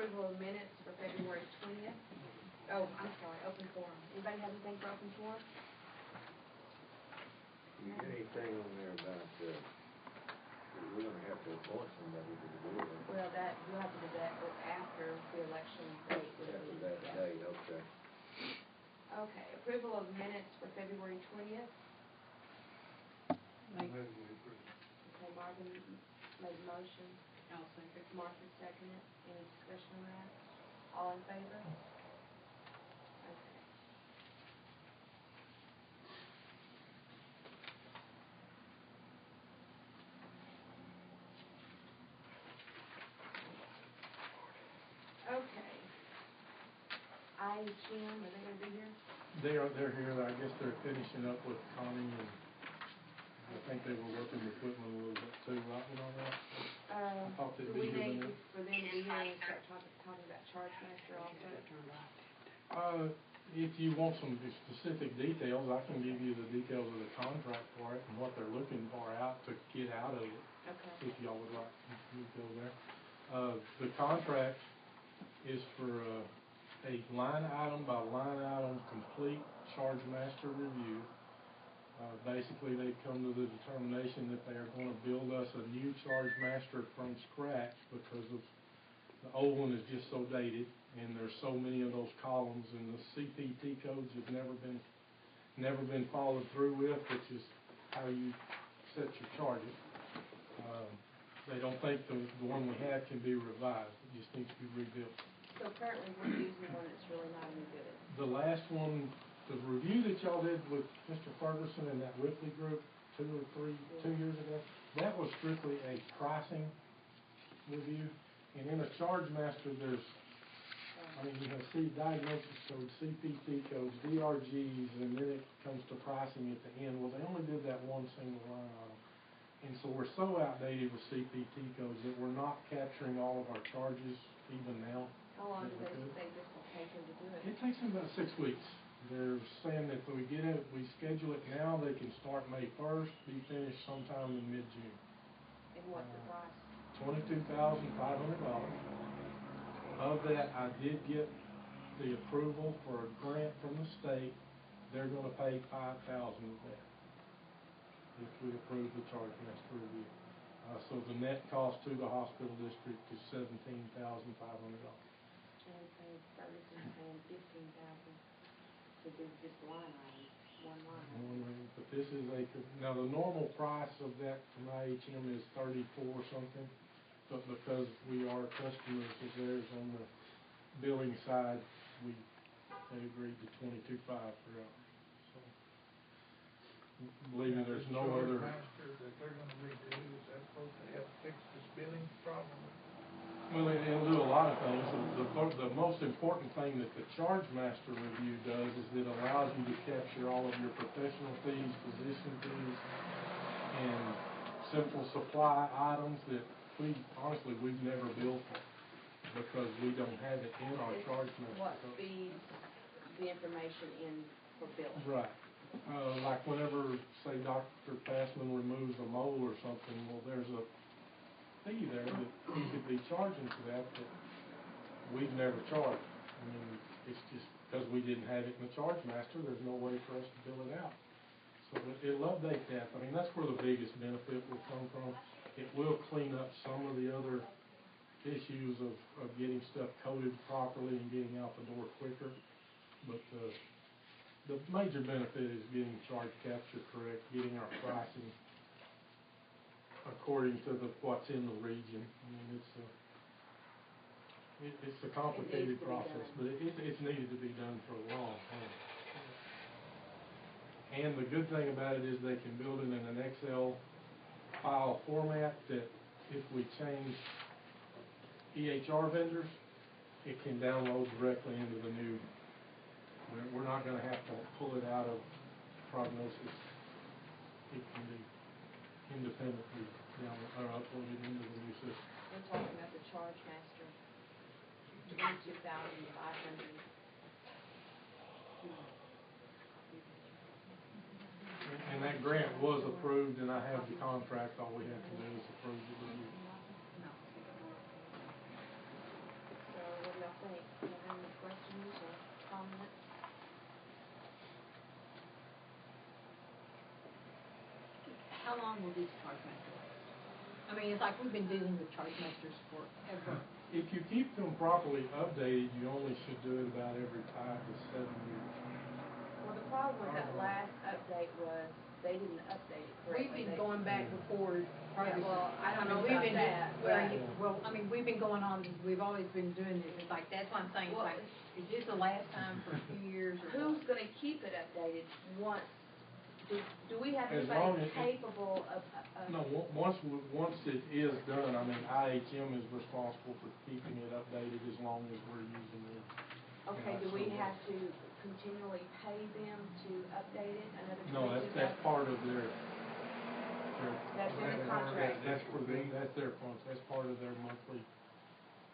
approval of minutes for February 20th. Oh, I'm sorry, open forum. Anybody have anything for open forum? You got anything on there about, we're gonna have to appoint somebody to the board? Well, that, you'll have to do that after the election date. After that date, okay. Okay, approval of minutes for February 20th. Okay, Marvin made a motion. I'll second. Martha seconded. Any discussion on that? All in favor? Okay. Okay. IHM, are they going to be here? They're here. I guess they're finishing up with Connie, and I think they were working with Whitman a little bit too, right, on that? I thought they'd do be we here need then. for them to be here and start talking about charge master also? If you want some specific details, I can give you the details of the contract for it and what they're looking for to get out of it. Okay. If y'all would like me to go there. The contract is for a line item by line item complete charge master review. Basically, they've come to the determination that they are going to build us a new charge master from scratch because of the old one is just so dated, and there's so many of those columns, and the CPT codes have never been followed through with, which is how you set your charges. They don't think the one we have can be revised; it just needs to be rebuilt. So currently we're using one that's really not any good. The last one, the review that y'all did with Mr. Ferguson and that Ripley group 2 years ago, that was strictly a pricing review. And in a charge master, there's, you have diagnosis codes, CPT codes, DRGs, and then it comes to pricing at the end. Well, they only did that one single line item. And so we're so outdated with CPT codes that we're not capturing all of our charges even now. How long do they think this will take them to do it? It takes them about 6 weeks. They're saying that if we schedule it now, they can start May 1st, be finished sometime in mid-June. And what's the price? $22,500. Of that, I did get the approval for a grant from the state. They're going to pay $5,000 of that if we approve the charge master review. So the net cost to the hospital district is $17,500. And Ferguson paying $15,000 to do just line item, one line. But this is now the normal price of that from IHM is $34 something, but because we are customers of theirs on the billing side, they agreed to $22,500 per hour. So believe me, there's no other. Master that they're going to redo, is that supposed to help fix this billing problem? Well, it'll do a lot of things. The most important thing that the charge master review does is it allows you to capture all of your professional fees, physician fees, and simple supply items that we've never billed for because we don't have it in our charge master. What feeds the information in for billing? Right. Like whenever, say, Dr. Passman removes a mole or something, well, there's a fee there that he could be charging for that we've never charged. I mean, it's just because we didn't have it in the charge master, there's no way for us to bill it out. So it'll update that. I mean, that's where the biggest benefit will come from. It will clean up some of the other issues of getting stuff coded properly and getting out the door quicker. But the major benefit is getting charge capture correct, getting our pricing according to what's in the region. I mean, it's a complicated process, but it's needed to be done for a long time. And the good thing about it is they can build it in an Excel file format that if we change EHR vendors, it can download directly into the new. We're not going to have to pull it out of prognosis. It can be independently uploaded into the new system. We're talking about the charge master, $22,500. And that grant was approved, and I have the contract. All we have to do is approve the review. So y'all think? Do you have any questions or comments? How long will this charge master last? I mean, it's like we've been dealing with charge masters forever. If you keep them properly updated, you only should do it about every 5 to 7 years. Well, the problem with that last update was they didn't update it correctly. We've been going back before. Yeah, well, I don't know we've about been that, Well, I mean, we've been going on, we've always been doing this. It's like, that's what I'm saying. It's Well, like, is this the last time for a few years or Who's what? gonna keep it updated once, do we have As long anybody as- capable of? No, once it is done, I mean, IHM is responsible for keeping it updated as long as we're using it. Okay, do we have to continually pay them to update it, another No, $22,000? that's part of their. That's in the contract. That's their funds, that's part of their monthly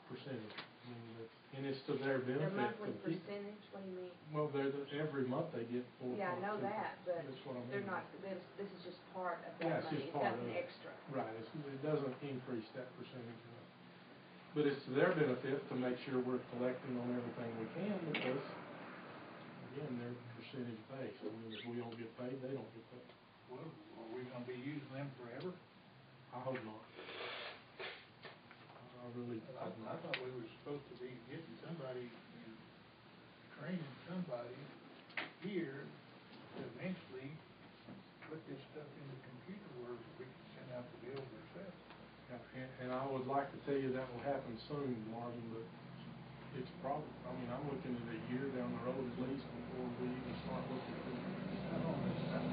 percentage. I mean, and it's to their benefit. Their monthly to keep- percentage, what do you mean? Well, every month they get 4.2. Yeah, I know that, but That's what I mean. they're not, this is just part of Yeah, that it's money, just it's part nothing of it. extra. Right, it doesn't increase that percentage. But it's to their benefit to make sure we're collecting on everything we can because, again, they're percentage based. I mean, if we don't get paid, they don't get paid. Well, are we gonna be using them forever? I hope not. I really I hope not. thought we were supposed to be getting somebody and training somebody here to eventually put this stuff in the computer where we can send out the bills ourselves. And I would like to tell you that will happen soon, Marvin, but it's probably, I mean, I'm looking at a year down the road at least before we even start looking for it. How long is that?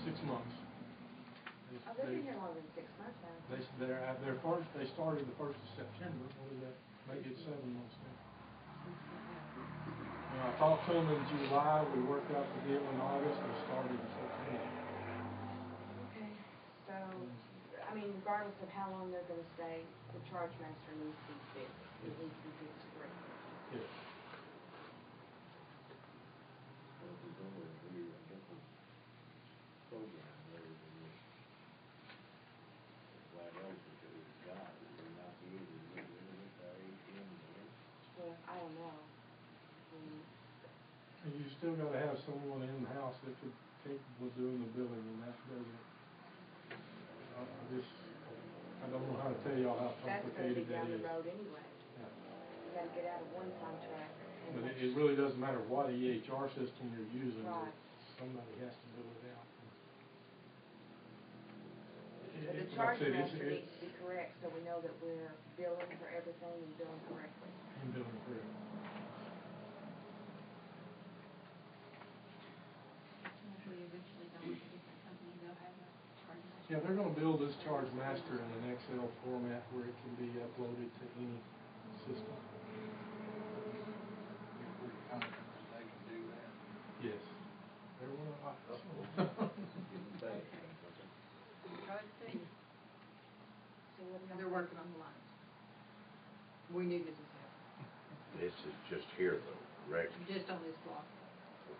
6 months. Oh, they've been here longer than 6 months now. They started the 1st of September, what is that, maybe it's 7 months now. I talked to them in July, we worked out the deal in August, and started in September. Okay, so, I mean, regardless of how long they're gonna stay, the charge master needs to be fixed. It needs to be fixed correctly. Yes. Well, if we go with a different program rather than this flat out because it's got, we're not be able to get rid of it by ATM again. Well, I don't know. I mean, And you still gotta have someone in-house that could capable of doing the billing, and that doesn't, I don't know how to tell y'all how that's gonna be complicated that down the is. road anyway. Yeah. You gotta get out of one contract. and But make it really doesn't matter what EHR system you're using, Right. somebody has to bill it out. But the Like I charge said, master needs to be correct, so we know that we're billing for everything and billing correctly. And billing correctly. If we eventually go with a different company, they'll have a charge master. Yeah, they're gonna build this charge master in an Excel format where it can be uploaded to any system. If we're confident that they can do that. Yes. They're one of us. Getting back. Try to see. So what do y'all They're think? working on the lines. We knew this was happening, This is just here though, correct? just on this block.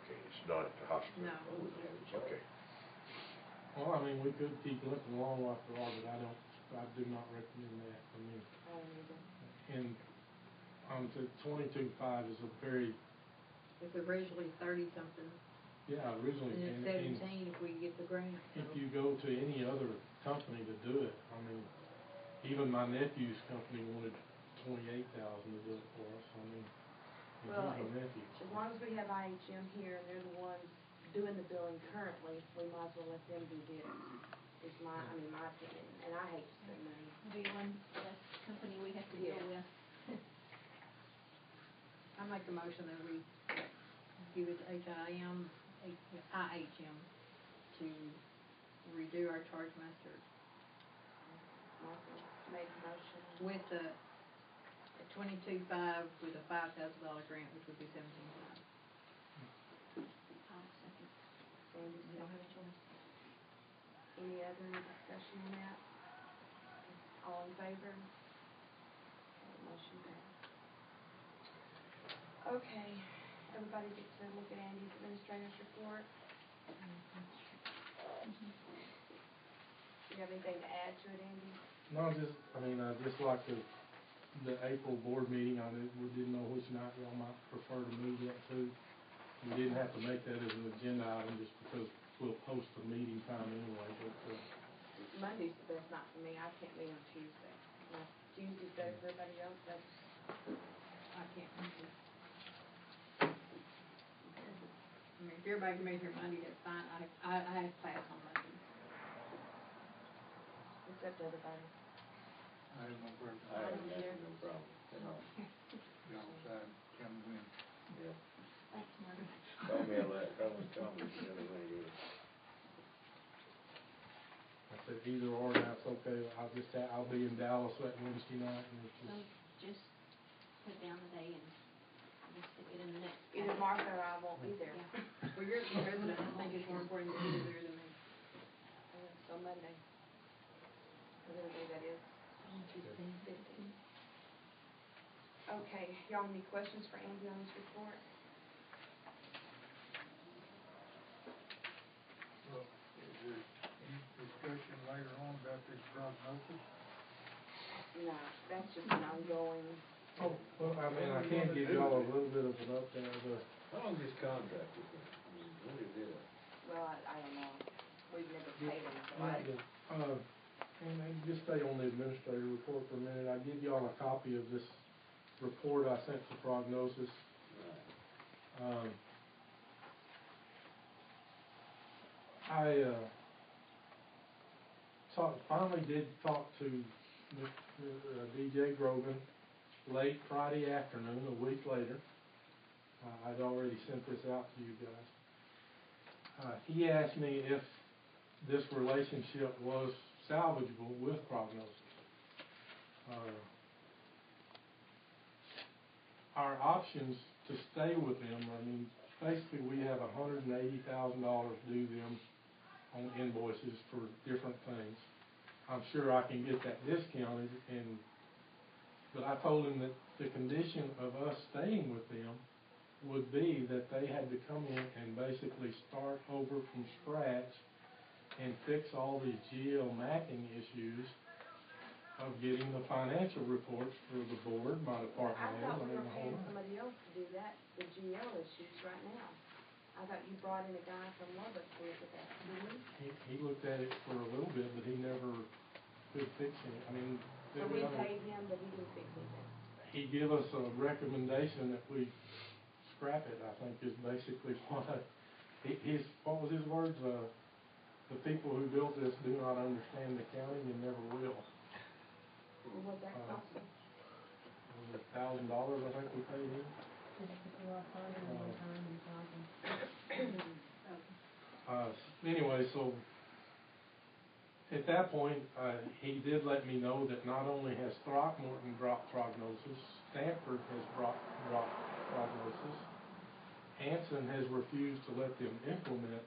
Okay, it's not at the hospital? No. Okay. Well, I mean, we could keep looking along after all, but I do not recommend that. I mean, I don't either. and, to 22.5 is a very, It's originally 30-something, yeah, originally. and it's 17 if we get the grant, so. If you go to any other company to do it, I mean, even my nephew's company wanted 28,000 to do it for us, I mean, and Well, he's my nephew. As long as we have IHM here and they're the ones doing the billing currently, we might as well let them do this, is my opinion, and I hate to spend money. Be one less company we have to deal Yeah. with. I make a motion that we give it to IHM to redo our charge master Martha made a motion. with the 22.5 with a $5,000 grant, which would be 17.5. I'll second. Sandy We don't have a seconded. choice. Any other discussion on that? All in favor? Okay, motion passed. Okay, everybody get to look at Andy's administrator's report. Do you have anything to add to it, Andy? No, I'd just like to the April board meeting, we didn't know which night y'all might prefer to move that to. We didn't have to make that as an agenda item just because we'll post a meeting time anyway, but, Monday's the best night for me, I can't meet on Tuesday. Now, Tuesday's better for everybody else, that's, I can't remember. I mean, if everybody can make their Monday, that's fine. I have class on Monday. it's up to everybody. I have no preference. I have no problem. Y'all decide, tell me when. Yeah. Thanks, Marty. Call me the other way, yeah. I said either or, that's okay, I'll be in Dallas that Wednesday night, and it's So just, just put down the day and just stick it in the next. Either Martha or I won't be there. Yeah. Well, you're the president, I think it's more important that you're there than me. So Monday. Whatever day that is. 15. Okay, y'all have any questions for Andy on his report? Well, is there any discussion later on about this prognosis? No, that's just an ongoing, oh, well, I mean, I can give y'all a little bit of an update of the, How long is this contract with them? I mean, when is it up? well, I don't know. We've never paid them, so and just stay on the administrative report for a minute. I give y'all a copy of this report I sent to Prognosis. Right. I finally did talk to DJ Grogan late Friday afternoon, a week later. I'd already sent this out to you guys. He asked me if this relationship was salvageable with Prognosis. Our options to stay with them, I mean, basically we have $180,000 due them on invoices for different things. I'm sure I can get that discounted, but I told him that the condition of us staying with them would be that they had to come in and basically start over from scratch and fix all these GL mapping issues of getting the financial reports for the board, my department I head, thought we were the paying whole somebody else to do that, the GL issues right now. I thought you brought in a guy from Lubbock to look at that, didn't you? He looked at it for a little bit, but he never could fix it. I mean, So we paid him, but he didn't fix anything. he gave us a recommendation that we scrap it, I think is basically what what was his words? The people who built this do not understand accounting and never will. Well, what'd that cost him? $1,000, I think we paid him. Anyway, so at that point, he did let me know that not only has Throckmorton dropped Prognosis, Stanford has dropped Prognosis, Hanson has refused to let them implement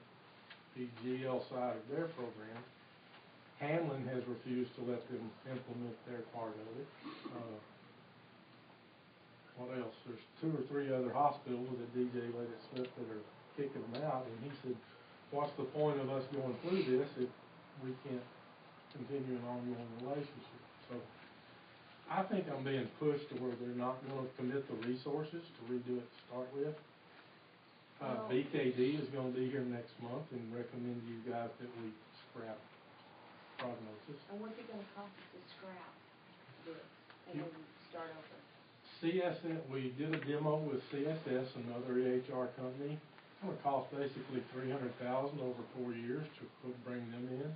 the GL side of their program. Hamlin has refused to let them implement their part of it. What else? There's 2 or 3 other hospitals that DJ let it slip that are kicking them out, and he said, what's the point of us going through this if we can't continue an ongoing relationship? So I think I'm being pushed to where they're not going to commit the resources to redo it to start with. BKD is going to be here next month and recommend to you guys that we scrap Prognosis. And what's it gonna cost us to scrap this and then start over? CSS, we did a demo with CSS, another EHR company. It's going to cost basically $300,000 over 4 years to bring them in.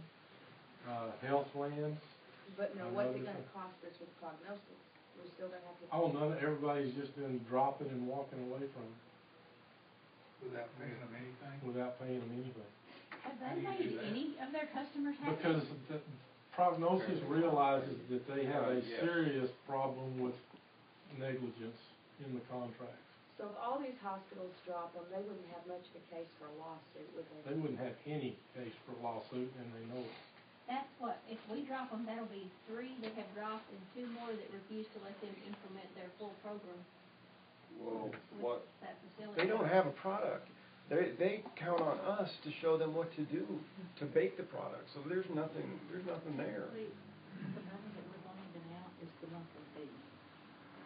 Healthland. But no, what's it gonna cost us with Prognosis? We're still gonna have to. Oh, no, everybody's just been dropping and walking away from it. Without paying them anything? Without paying them anything. Have they made any of their customers happy? Because the Prognosis realizes that they have a Yes. serious problem with negligence in the contract. So if all these hospitals drop them, they wouldn't have much of a case for a lawsuit, would they? They wouldn't have any case for lawsuit, and they know it. That's what, if we drop them, that'll be 3 that have dropped and 2 more that refuse to let them implement their full program Well, with what, that facility. They don't have a product. They count on us to show them what to do to bake the product. So there's nothing there. The burden that we're going to out is the monthly fee.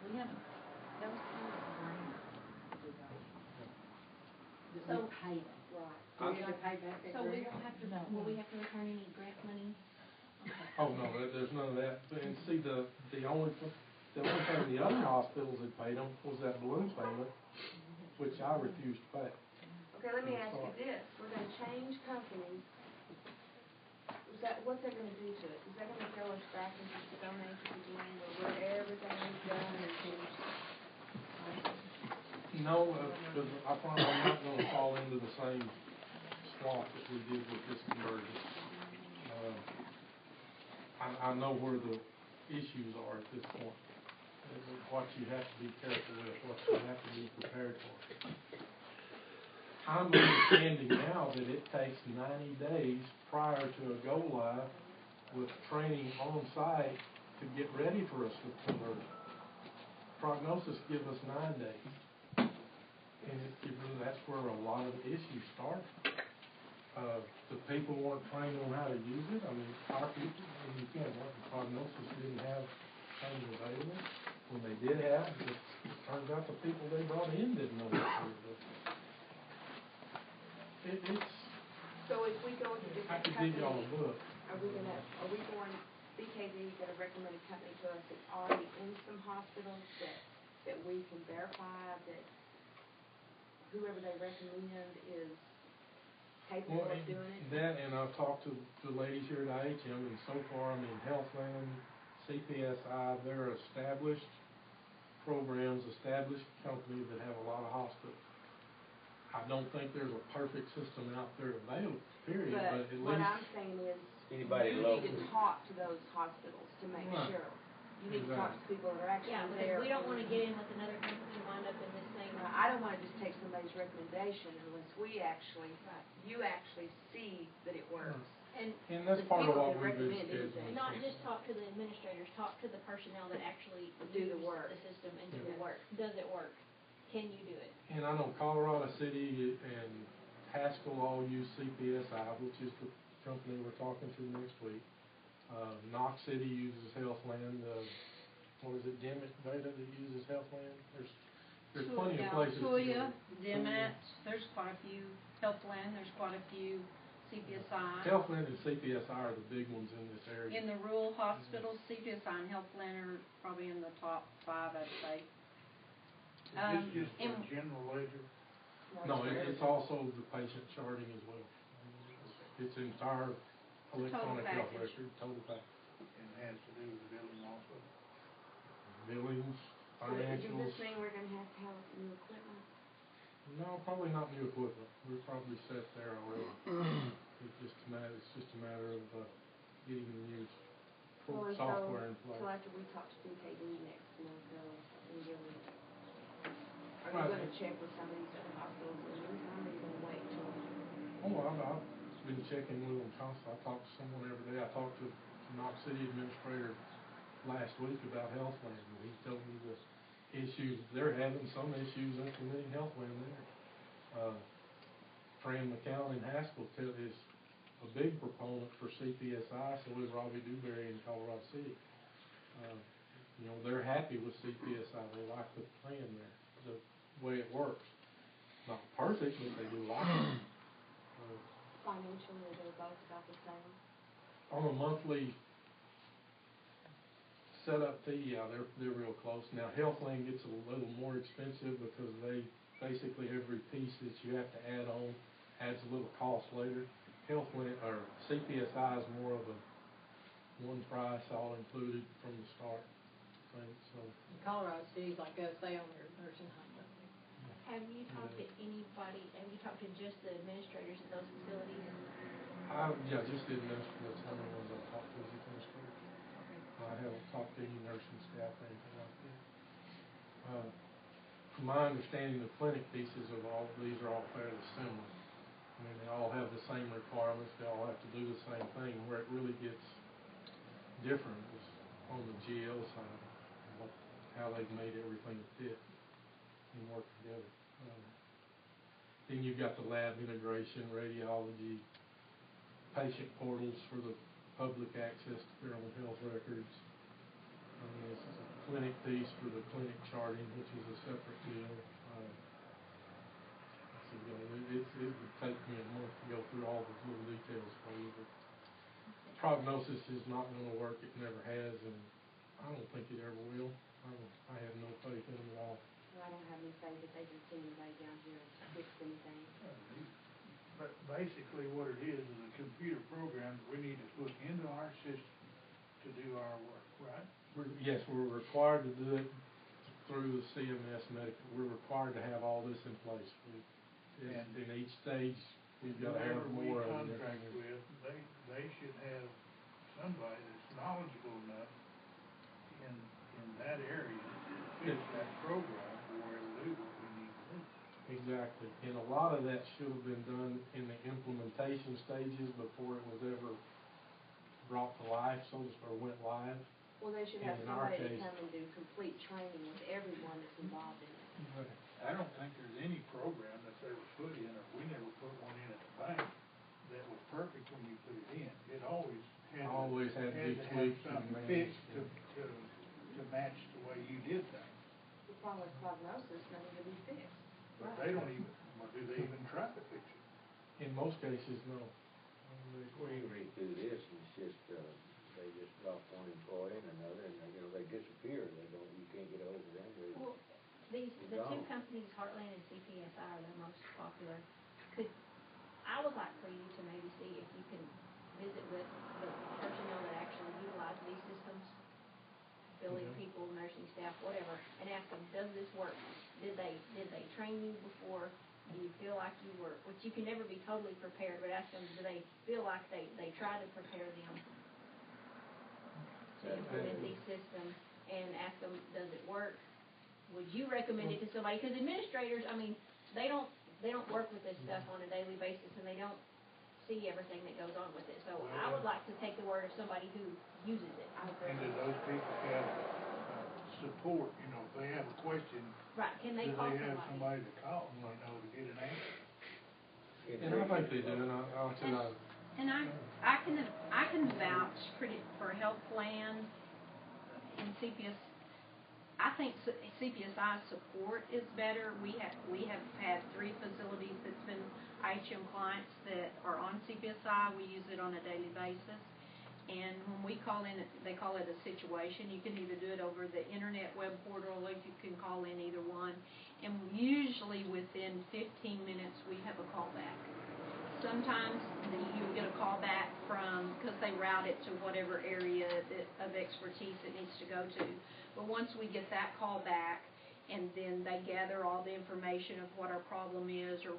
We haven't, that was part of the grant that we got. That So- we paid them. Right. We gotta pay back that So we grant? won't have to, will we have to return any grant money? Okay. Oh, no, there's none of that. And see, the only thing the other hospitals had paid them was that balloon payment, which I refused to pay. Okay, let me ask you this, we're gonna change companies. What's that gonna do to us? Is that gonna throw us back into the Stone Age again, where everything is done and changed? No, because I find I'm not gonna fall into the same slot that we did with this conversion. I know where the issues are at this point, and what you have to be careful with, what you have to be prepared for. I'm understanding now that it takes 90 days prior to a go live with training on site to get ready for us with conversion. Prognosis gives us 9 days. And that's where a lot of the issues start. The people weren't trained on how to use it. I mean, our people, and you can't work in Prognosis didn't have training available. When they did have, it turns out the people they brought in didn't know what to do. It's, So if we go with a I different could give company, y'all a book. are we going, BKD is gonna recommend a company to us that's already in some hospitals that we can verify that whoever they recommend is capable Well, of doing it? that, and I've talked to the ladies here at IHM, and so far, I mean, Healthland, CPSI, they're established programs, established companies that have a lot of hospitals. I don't think there's a perfect system out there available, period, but at what least. I'm saying is, Anybody you local. need to talk to those hospitals to make Right. sure. You need to talk to people that are actually Yeah, there. because we don't wanna get in with another company and wind up in this same. I don't wanna just take somebody's recommendation unless we actually, Right. you actually see that it works. And And that's The part of people what can we've been recommend anything. scheduling. not just talk to the administrators, talk to the personnel that actually Do the use work. the system and do Yeah. the work. Does it work? Can you do it? And I know Colorado City and Haskell all use CPSI, which is the company we're talking to next week. Knox City uses Healthland, what is it, Dimmitt Beta that uses Healthland? There's plenty of places to Tuya, go. Dimmitt, there's quite a few, Healthland, there's quite a few, CPSI. Healthland and CPSI are the big ones in this area. In the rural hospitals, CPSI and Healthland are probably in the top 5, I'd say. Is this just for and- general ledger? No, it's also the patient charting as well. It's entire total electronic health package. record, total package. And has to do with the billing also? Billings, So does financials. this mean we're gonna have to have new equipment? No, probably not new equipment. We're probably set there already. It's just a matter of getting the new Well, and software in so place. after we talk to BKD next month, and give them, are you Right. gonna check with some of these other hospitals in the meantime, or are you gonna wait till? Oh, I've been checking with them constantly. I talk to someone every day. I talked to Knox City Administrator last week about Healthland, and he told me the issues, they're having some issues implementing Healthland there. Fran McCown in Haskell is a big proponent for CPSI, so is Robbie Dewberry in Colorado City. You know, they're happy with CPSI. They like the plan there, the way it works. Not perfect, but they do like it. Financially, they're both about the same. On a monthly setup fee, yeah, they're real close. Now, Healthland gets a little more expensive because they, basically every piece that you have to add on adds a little cost later. Healthland, or CPSI is more of a one price, all included from the start thing, so. Colorado City's like us, they own their nursing home, don't they? Have you talked to anybody, have you talked to just the administrators at those facilities? Yeah, just the administrators, that's how many ones I've talked to as administrators. I haven't talked to any nursing staff or anything like that. From my understanding, the clinic pieces of all these are all fairly similar. I mean, they all have the same requirements, they all have to do the same thing. Where it really gets different is on the GL side, how they've made everything fit and work together. Then you've got the lab integration, radiology, patient portals for the public access to their own health records. This is a clinic piece for the clinic charting, which is a separate deal. So, it would take me a month to go through all the little details for you, but prognosis is not gonna work, it never has, and I don't think it ever will. I have no faith in them at all. Well, I don't have any faith that they can send anybody down here and fix anything. But basically what it is a computer program that we need to put into our system to do our work, right? Yes, we're required to do it through the CMS medical. We're required to have all this in place. And in each stage, we've got to have more of it. Whoever we contract with, they should have somebody that's knowledgeable enough in that area to fix that program where it'll do what we need to do. Exactly, and a lot of that should have been done in the implementation stages before it was ever brought to life, or went live. Well, they should have In our somebody to case- come and do complete training with everyone that's involved in it. Right. I don't think there's any program that's ever put in, or we never put one in at the bank, that was perfect when you put it in. It always had Had to be have tweaked and something managed, fixed to match the way you did things. The problem with prognosis, none of it is fixed. But they don't even, or do they even try to fix it? In most cases, no. We read through this, and it's just, they just drop one employee and another, and they disappear, you can't get over them. Well, the two companies, Heartland and CPSI, are the most popular. I would like for you to maybe see if you can visit with the personnel that actually utilize these systems, billing people, nursing staff, whatever, and ask them, does this work? Did they train you before? Do you feel like you were, which you can never be totally prepared, but ask them, do they feel like they try to prepare them to implement these systems, and ask them, does it work? Would you recommend it to somebody? Because administrators, I mean, they don't work with this stuff on a daily basis, and they don't see everything that goes on with it. So I would like to take the word of somebody who uses it. And do those people have support, if they have a question? Right, can they Do call they have somebody? somebody to call, to get an answer? And I think they do, and I'll tell you. And I can vouch for Health Plan and CPS. I think CPSI support is better. We have had 3 facilities that's been IHM clients that are on CPSI. We use it on a daily basis. And when we call in, they call it a situation. You can either do it over the internet web portal, or you can call in either one. And usually within 15 minutes, we have a call back. Sometimes you'll get a call back because they route it to whatever area of expertise it needs to go to. But once we get that call back, and then they gather all the information of what our problem is, or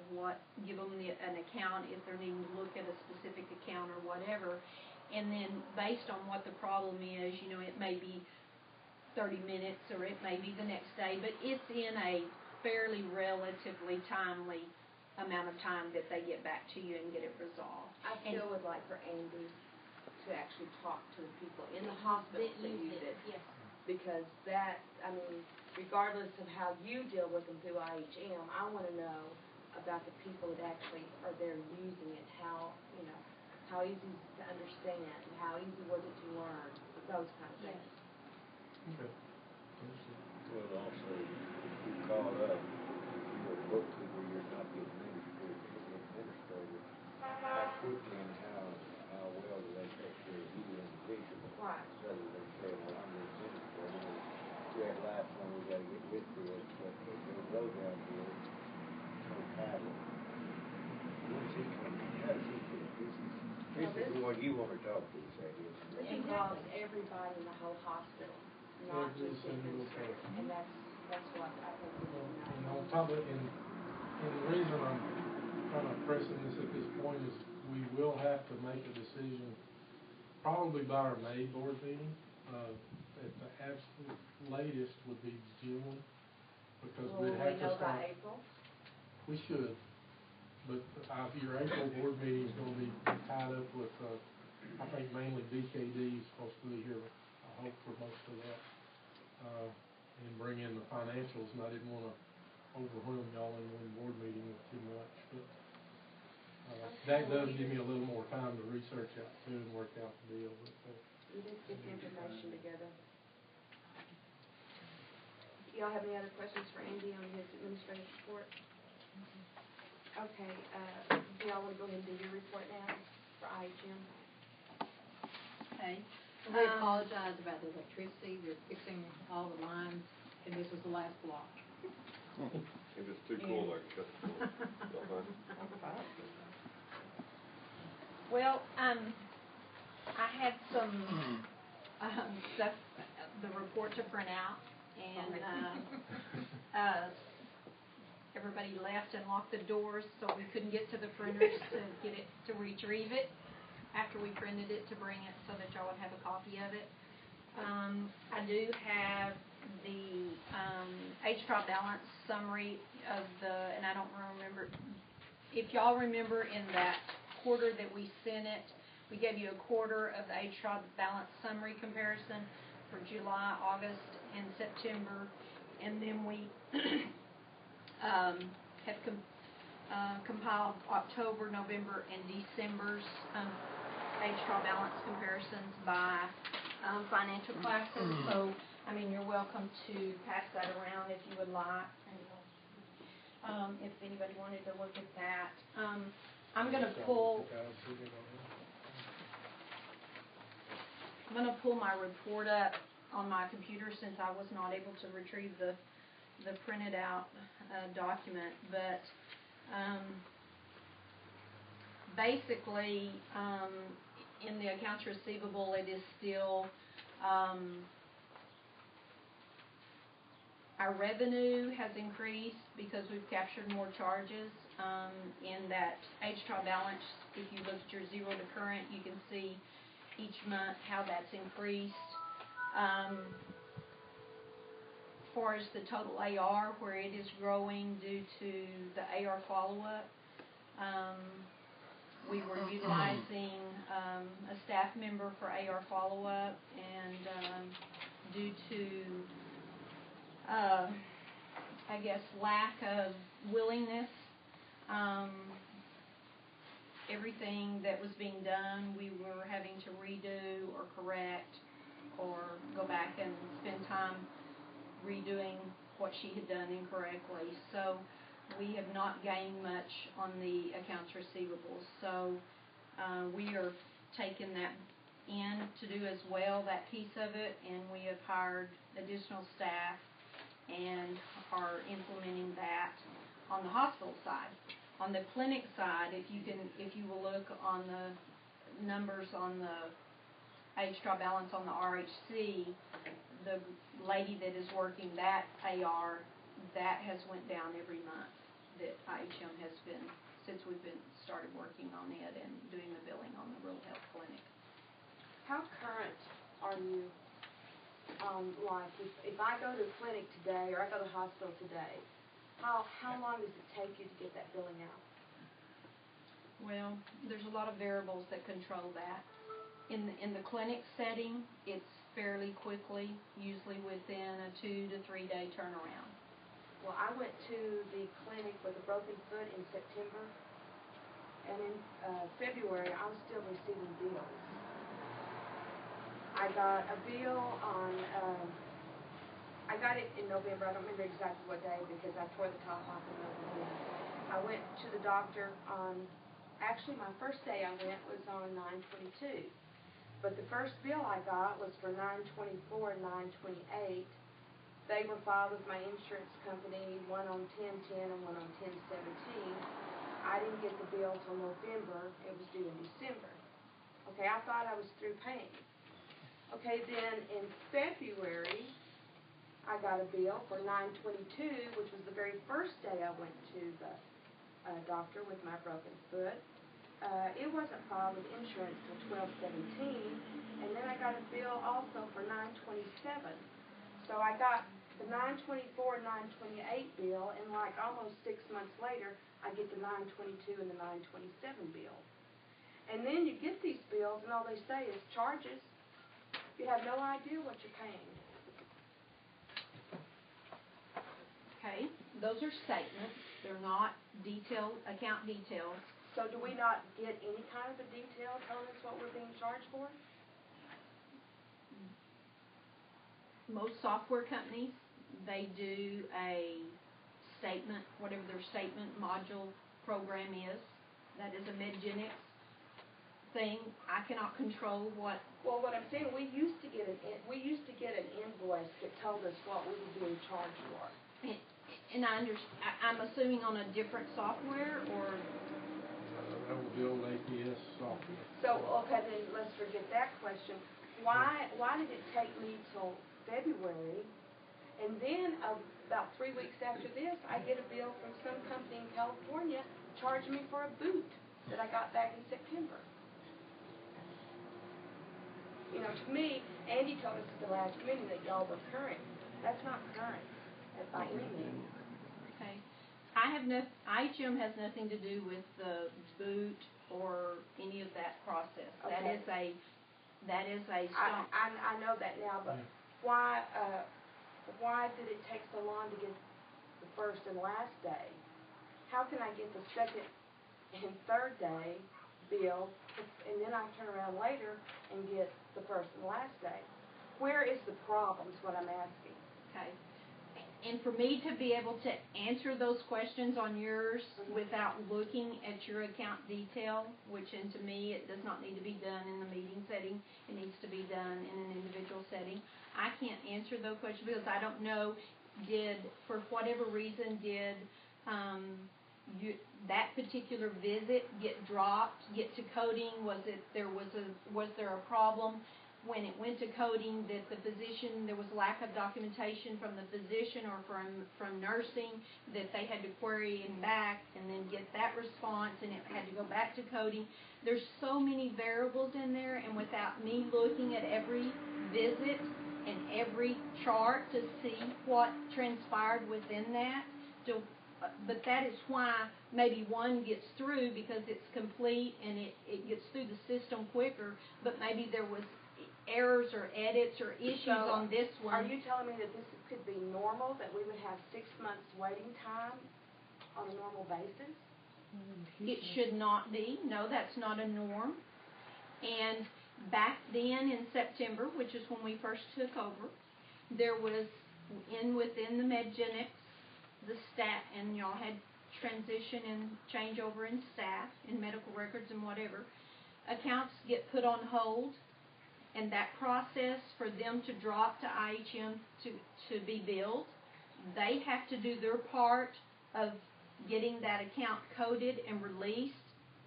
give them an account if they're needing to look at a specific account or whatever. And then based on what the problem is, it may be 30 minutes or it may be the next day, but it's in a fairly relatively timely amount of time that they get back to you and get it resolved. I still would like for Andy to actually talk to the people in the hospital that use it. Yes. Because regardless of how you deal with them through IHM, I want to know about the people that actually are there using it, how easy is it to understand, how easy was it to learn, those kind of things. Okay. Well, also, if you call up, you're a bookkeeper, you're not the administrator, how quickly and how well do they take care of you individually? Right. Rather than saying, well, I'm the administrator, and we had last one, we gotta get with this, but we'll go down here, no title. When's he coming, how does he get this? This is the one you want to talk to, say this. This involves everybody in the whole hospital, not Every just the single administrator. person. And that's what I think we need to And know. on top of it, and the reason I'm kind of pressing this at this point is we will have to make a decision probably by our May board meeting. At the absolute latest would be June, because we'd have to start. Will we know by April? We should, but your April board meeting is going to be tied up with, I think mainly BKD is supposed to be here, I hope, for most of that, and bring in the financials, and I didn't want to overwhelm y'all in one board meeting with too much, but that does give me a little more time to research out too and work out the deal. But, You just get the information together. Y'all have any other questions for Andy on his administrative report? Okay, do y'all wanna go ahead and do your report now for IHM? Okay. We apologize about the electricity. They're fixing all the lines, and this was the last block. If it's too cool, I can cut the Well, I had some, stuff, the report to print out, and, everybody left and locked the doors, so we couldn't get to the printers to get it, to retrieve it after we printed it, to bring it so that y'all would have a copy of it. I do have the, H-Trial balance summary of the, and I don't remember, if y'all remember in that quarter that we sent it, we gave you a quarter of the H-Trial balance summary comparison for July, August, and September, and then we have compiled October, November, and December's H-Trial balance comparisons by financial classes. So, I mean, you're welcome to pass that around if you would like. If anybody wanted to look at that. I'm going to pull my report up on my computer since I was not able to retrieve the printed out document, but basically in the accounts receivable it is still our revenue has increased because we've captured more charges. In that H-Trial balance, if you look at your zero to current, you can see each month how that's increased. As far as the total AR, where it is growing due to the AR follow-up, we were utilizing a staff member for AR follow-up, and due to I guess lack of willingness, everything that was being done we were having to redo or correct or go back and spend time redoing what she had done incorrectly. So we have not gained much on the accounts receivable. So we are taking that in to do as well, that piece of it, and we have hired additional staff and are implementing that on the hospital side. On the clinic side, if you will look on the numbers on the H-Trial balance on the RHC, the lady that is working that AR, that has went down every month that IHM has been, since we've started working on it and doing the billing on the Rural Health Clinic. How current are you on, like, if I go to a clinic today or I go to the hospital today, how long does it take you to get that billing out? Well, there's a lot of variables that control that. In the clinic setting, it's fairly quickly, usually within a 2 to 3 day turnaround. Well, I went to the clinic with a broken foot in September, and in February I was still receiving bills. I got a bill on, I got it in November. I don't remember exactly what day because I tore the top off in November. I went to the doctor on, actually my first day I went was on 9/22. But the first bill I got was for 9/24 and 9/28. They were filed with my insurance company, one on 10/10 and one on 10/17. I didn't get the bill till November. It was due in December. Okay, I thought I was through paying. Okay, then in February, I got a bill for 9/22, which was the very first day I went to the doctor with my broken foot. It wasn't filed with insurance till 12/17, and then I got a bill also for 9/27. So I got the 9/24 and 9/28 bill, and like almost 6 months later, I get the 9/22 and the 9/27 bill. And then you get these bills, and all they say is charges. You have no idea what you're paying. Okay, those are statements. They're not detailed, account details. So do we not get any kind of a detail telling us what we're being charged for? Most software companies they do a statement, whatever their statement module program is. That is a Medgenics thing. I cannot control what. Well, what I'm saying, we used to get an invoice that told us what we were being charged for. And I'm assuming on a different software, or. That would be old APS software. So, okay, then let's forget that question. Why did it take me till February, and then about 3 weeks after this, I get a bill from some company in California charging me for a boot that I got back in September? You know, to me, Andy told us at the last meeting that y'all were current. That's not current by any means. Okay. IHM has nothing to do with the boot or any of that process. Okay. That is a I know that now, but why did it take so long to get the first and last day? How can I get the second and third day bill, and then I turn around later and get the first and last day? Where is the problem is what I'm asking. Okay. And for me to be able to answer those questions on yours without looking at your account detail, which, and to me, it does not need to be done in the meeting setting. It needs to be done in an individual setting. I can't answer those questions because I don't know, for whatever reason, that particular visit get dropped, get to coding? Was there a problem when it went to coding that the physician, there was lack of documentation from the physician or from nursing, that they had to query and back and then get that response, and it had to go back to coding? There's so many variables in there, and without me looking at every visit and every chart to see what transpired within that, but that is why maybe one gets through because it's complete and it gets through the system quicker, but maybe there was errors or edits or issues on this one. Are you telling me that this could be normal, that we would have 6 months waiting time on a normal basis? It should not be. No, that's not a norm. And back then in September, which is when we first took over, there was within the Medgenics, the staff, and y'all had transition and changeover in staff, in medical records and whatever. Accounts get put on hold, and that process for them to drop to IHM to be billed, they have to do their part of getting that account coded and released,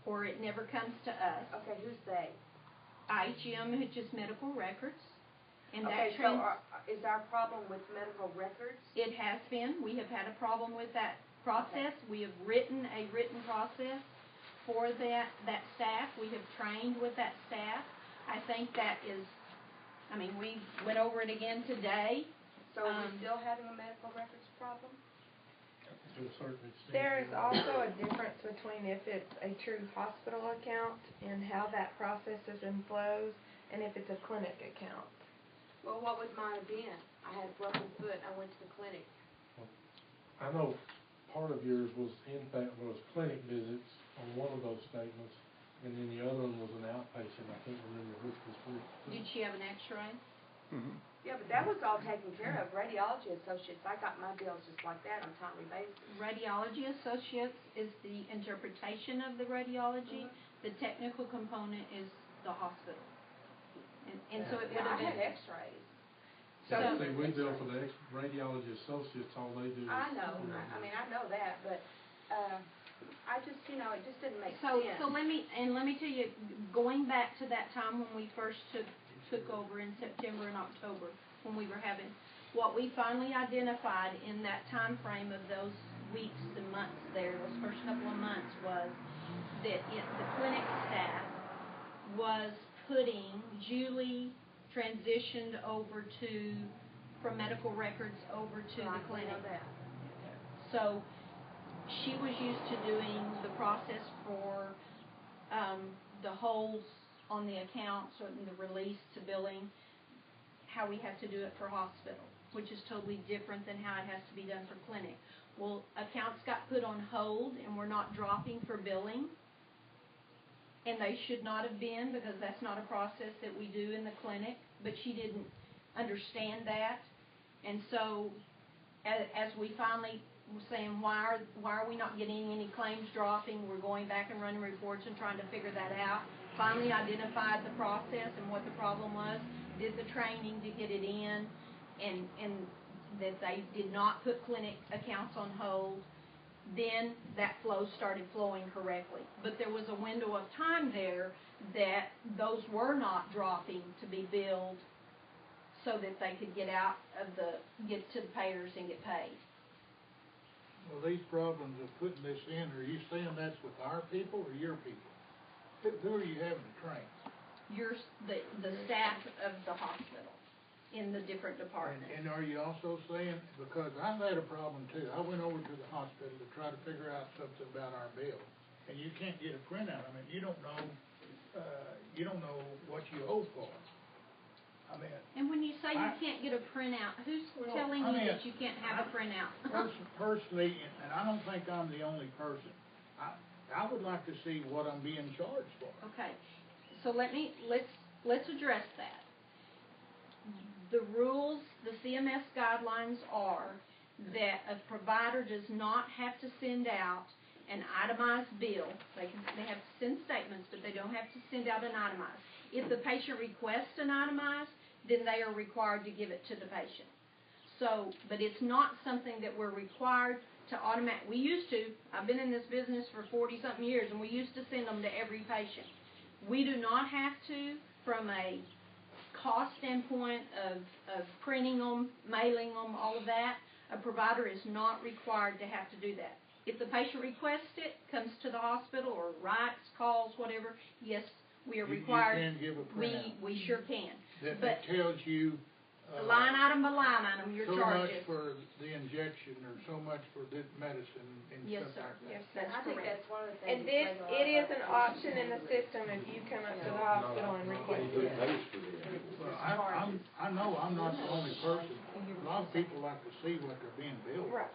or it never comes to us. Okay, who's they? IHM, which is medical records. And okay, so is our problem with medical records? It has been. We have had a problem with that process. Okay. We have written a written process for that staff. We have trained with that staff. I think that is, we went over it again today. So are we still having a medical records problem? To a certain extent. There is also a difference between if it's a true hospital account and how that processes and flows, and if it's a clinic account. Well, what would mine have been? I had a broken foot. I went to the clinic. Well, I know part of yours was clinic visits on one of those statements, and then the other one was an outpatient. I can't remember which was which. Did she have an X-ray? Mm-hmm. Yeah, but that was all taken care of. Radiology Associates, I got my bills just like that on a timely basis. Radiology Associates is the interpretation of the radiology. The technical component is the hospital. And so it would have been I had X-rays. So we bill for the Radiology Associates. All they do is. I know. I know that, but I just, it just didn't make sense. So let me tell you, going back to that time when we first took over in September and October, when we were having, what we finally identified in that time frame of those weeks and months there, those first couple of months, was that the clinic staff was putting Julie transitioned over from medical records over to the clinic. I know that. So she was used to doing the process for the holds on the accounts or the release to billing, how we have to do it for hospital, which is totally different than how it has to be done for clinic. Well, accounts got put on hold and we're not dropping for billing, and they should not have been, because that's not a process that we do in the clinic, but she didn't understand that. And so as we finally were saying, why are we not getting any claims dropping? We're going back and running reports and trying to figure that out. Finally identified the process and what the problem was, did the training to get it in, and that they did not put clinic accounts on hold. Then that flow started flowing correctly. But there was a window of time there that those were not dropping to be billed so that they could get to the payers and get paid. Well, these problems of putting this in, are you saying that's with our people or your people? Who are you having to train? The staff of the hospital in the different departments. And are you also saying, because I've had a problem too, I went over to the hospital to try to figure out something about our bill, and you can't get a printout. I mean, you don't know what you owe for. I mean. And when you say you can't get a printout, who's telling you that you can't have a printout? Personally, and I don't think I'm the only person, I would like to see what I'm being charged for. Okay, so let's address that. The rules, the CMS guidelines are that a provider does not have to send out an itemized bill. They have to send statements, but they don't have to send out an itemized. If the patient requests an itemized, then they are required to give it to the patient. So, but it's not something that we're required to automatically. We used to. I've been in this business for 40-something years, and we used to send them to every patient. We do not have to, from a cost standpoint of printing them, mailing them, all of that. A provider is not required to have to do that. If the patient requests it, comes to the hospital or writes, calls, whatever, yes, we are required. You can give a printout. We sure can. That tells you line item by line item, your so charges. much for the injection or so much for this medicine and Yes, stuff sir. like that. Yes, And that's I think correct. that's one of the things. And this, it is an option in the system if you come up to the hospital and request Who it. pays for this? Well, I know I'm not the only person. A lot of people like to see what they're being billed. Right.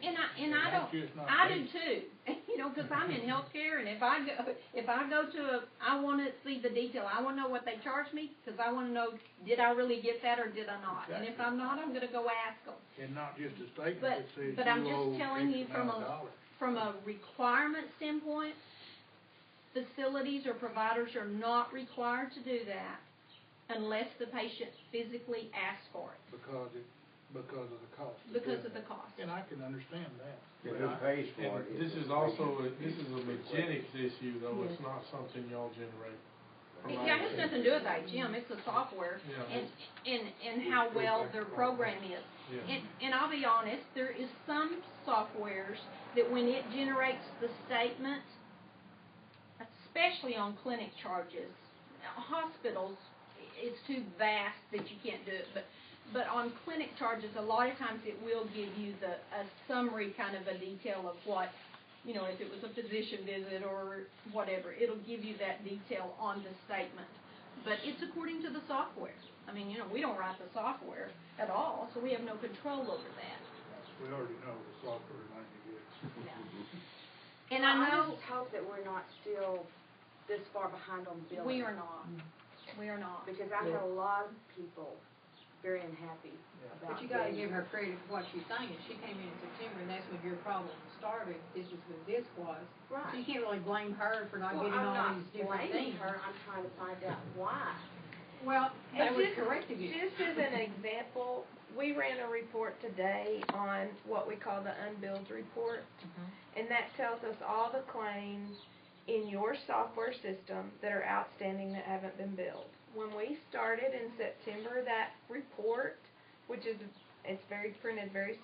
And I that's just not I do me. too. You know, because I'm in healthcare, and if I go to I want to see the detail. I want to know what they charge me, because I want to know, did I really get that or did I not? Exactly. And if I'm not, I'm going to go ask them. And not just a statement But that says I'm you owe just telling you X amount of dollars. from a requirement standpoint, facilities or providers are not required to do that unless the patient physically asks for it. Because of the cost. Because of the cost. And I can understand that. And who pays for it? This is also, this is a Magenics issue, though, it's not something y'all generate. Yeah, it has nothing to do with IGM, it's the software Yeah. and how well their program is. Yeah. And I'll be honest, there is some softwares that when it generates the statement, especially on clinic charges, hospitals, it's too vast that you can't do it, but on clinic charges, a lot of times it will give you a summary kind of a detail of what, you know, if it was a physician visit or whatever, it'll give you that detail on the statement. But it's according to the software. I mean, you know, we don't write the software at all, so we have no control over that. We already know the software is not any good. And I know just hope that we're not still this far behind on billing. we are not. We are not. Because I've had a lot of people very unhappy about But you gotta billing. give her credit for what she's saying. She came in September, and that's when your problem started. This is when this was. So Right. you can't really blame her for not Well, getting I'm all not these different blaming things. her, I'm trying to find out why. Well, they And was correcting you. Just as an example, we ran a report today on what we call the unbilled report. And that tells us all the claims in your software system that are outstanding that haven't been billed. When we started in September, that report, which is, it's very printed, very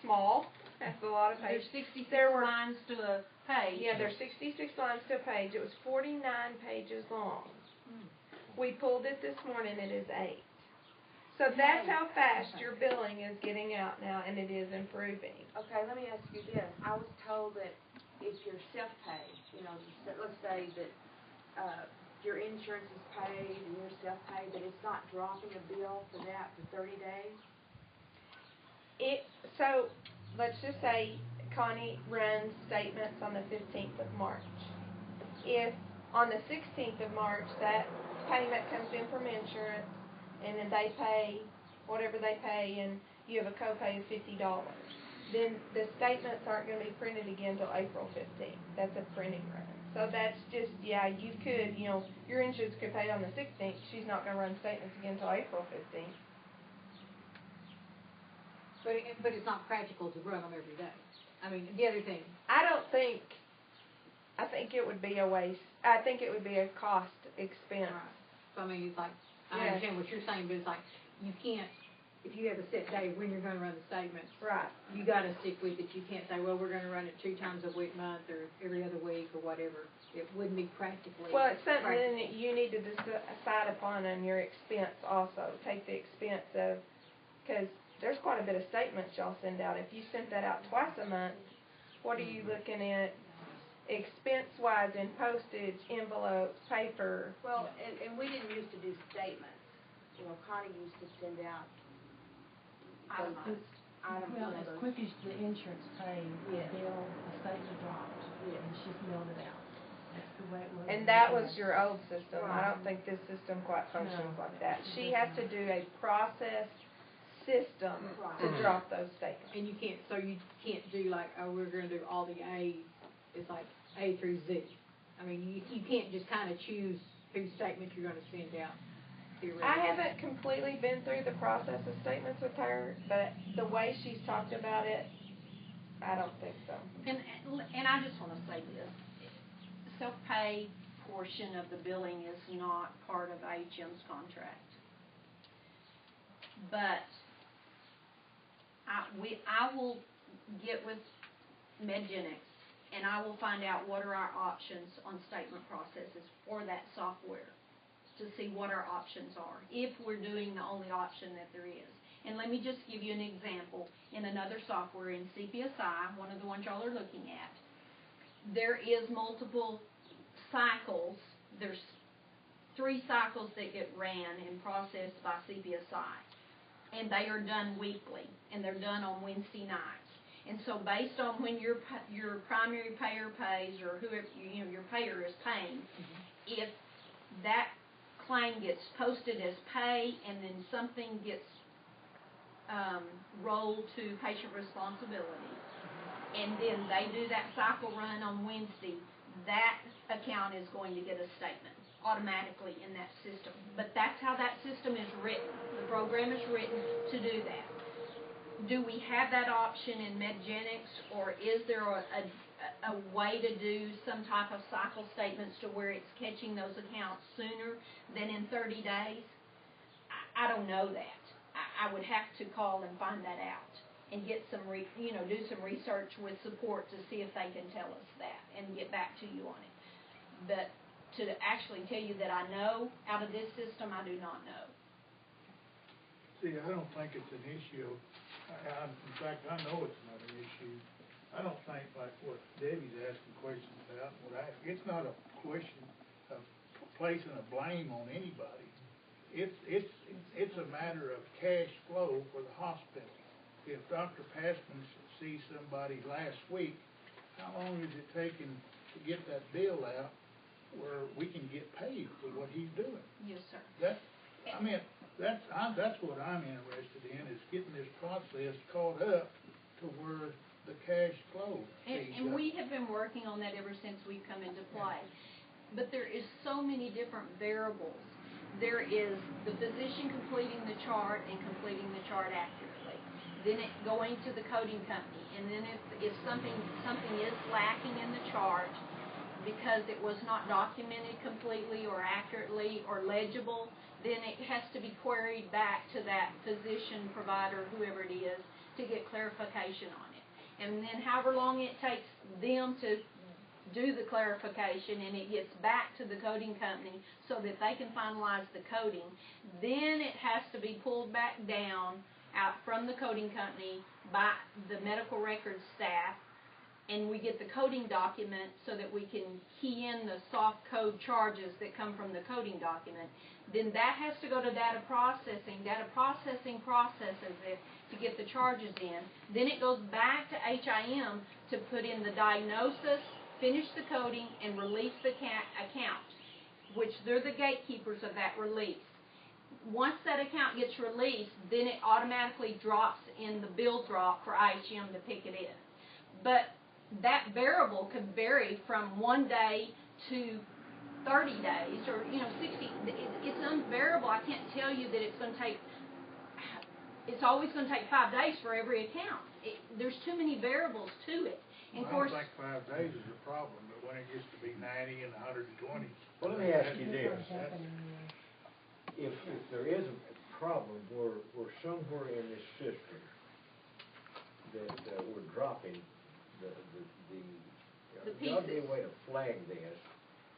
small, has a lot of There's pages. 66 There were- lines to a page. Yeah, there's 66 lines to a page. It was 49 pages long. We pulled it this morning, it is 8. So that's how fast your billing is getting out now, and it is improving. Okay, let me ask you this. I was told that if you're self-paid, you know, let's say that your insurance is paid and you're self-paid, that it's not dropping a bill for that for 30 days? So let's just say Connie runs statements on the 15th of March. If on the 16th of March that payment comes in from insurance, and then they pay whatever they pay, and you have a copay of $50. Then the statements aren't gonna be printed again till April 15th. That's a printing run. So that's just, yeah, you could, your insurance could pay on the 16th. She's not gonna run statements again till April 15th. But it's not practical to run them every day. I mean, the other thing. I think it would be a waste. I think it would be a cost expense. Right. So I mean, it's like, I Yeah. understand what you're saying, but it's like, you can't, if you have a set day when you're gonna run the statements. Right. You gotta stick with it. You can't say, well, we're gonna run it 2 times a week, month, or every other week, or whatever. It wouldn't be practically. Well, it's something practical. that you need to decide upon on your expense also. Take the expense of, because there's quite a bit of statements y'all send out. If you sent that out twice a month, what are you looking at expense-wise in postage, envelopes, paper? Well, and we didn't used to do statements. Connie used to send out Itemized. item Well, as numbers. quick as the insurance paid, the Yes. bill, the statement dropped, Yes. and she just mailed it out. That's the way it was. And that was your old system. I Right. don't think this system quite functions No. like that. She has to do a process system Right. to drop those statements. And you can't do like, oh, we're gonna do all the A's. It's like A through Z. I mean, you can't just kind of choose whose statement you're gonna send out. I haven't completely been through the process of statements with her, but the way she's talked about it, I don't think so. And I just wanna say this, self-pay portion of the billing is not part of HM's contract. But I will get with Medgenics and I will find out what are our options on statement processes for that software, to see what our options are, if we're doing the only option that there is. And let me just give you an example. In another software, in CPSI, one of the ones y'all are looking at, there is multiple cycles. There's 3 cycles that get ran and processed by CPSI. And they are done weekly, and they're done on Wednesday nights. And so based on when your primary payer pays, or whoever, your payer is paying, if that claim gets posted as pay and then something gets rolled to patient responsibility, and then they do that cycle run on Wednesday, that account is going to get a statement automatically in that system. But that's how that system is written. The program is written to do that. Do we have that option in Medgenics, or is there a way to do some type of cycle statements to where it's catching those accounts sooner than in 30 days? I don't know that. I would have to call and find that out and get some, do some research with support to see if they can tell us that and get back to you on it. But to actually tell you that I know out of this system, I do not know. See, I don't think it's an issue. In fact, I know it's not an issue. I don't think like what Debbie's asking questions about. It's not a question of placing a blame on anybody. It's a matter of cash flow for the hospital. If Dr. Passman sees somebody last week, how long is it taking to get that bill out where we can get paid for what he's doing? Yes, sir. That's what I'm interested in, is getting this process caught up to where the cash flow. And we have been working on that ever since we've come into play. But there is so many different variables. There is the physician completing the chart and completing the chart accurately. Then it going to the coding company. And then if something is lacking in the chart because it was not documented completely or accurately or legible, then it has to be queried back to that physician, provider, whoever it is, to get clarification on it. And then however long it takes them to do the clarification and it gets back to the coding company so that they can finalize the coding, then it has to be pulled back down out from the coding company by the medical records staff, and we get the coding document so that we can key in the soft code charges that come from the coding document. Then that has to go to data processing. Data processing processes it to get the charges in. Then it goes back to HIM to put in the diagnosis, finish the coding, and release the account, which they're the gatekeepers of that release. once that account gets released, then it automatically drops in the bill drop for IHM to pick it in. But that variable could vary from 1 day to 30 days, or 60. It's unvariable. I can't tell you that it's going to take. It's always going to take 5 days for every account. There's too many variables to it. And of course, I don't think 5 days is a problem, but when it gets to be 90 and 120. Well, let me ask you this. It's not happening anymore. If there is a problem where somewhere in this system that we're dropping the pieces. There'll be a way to flag this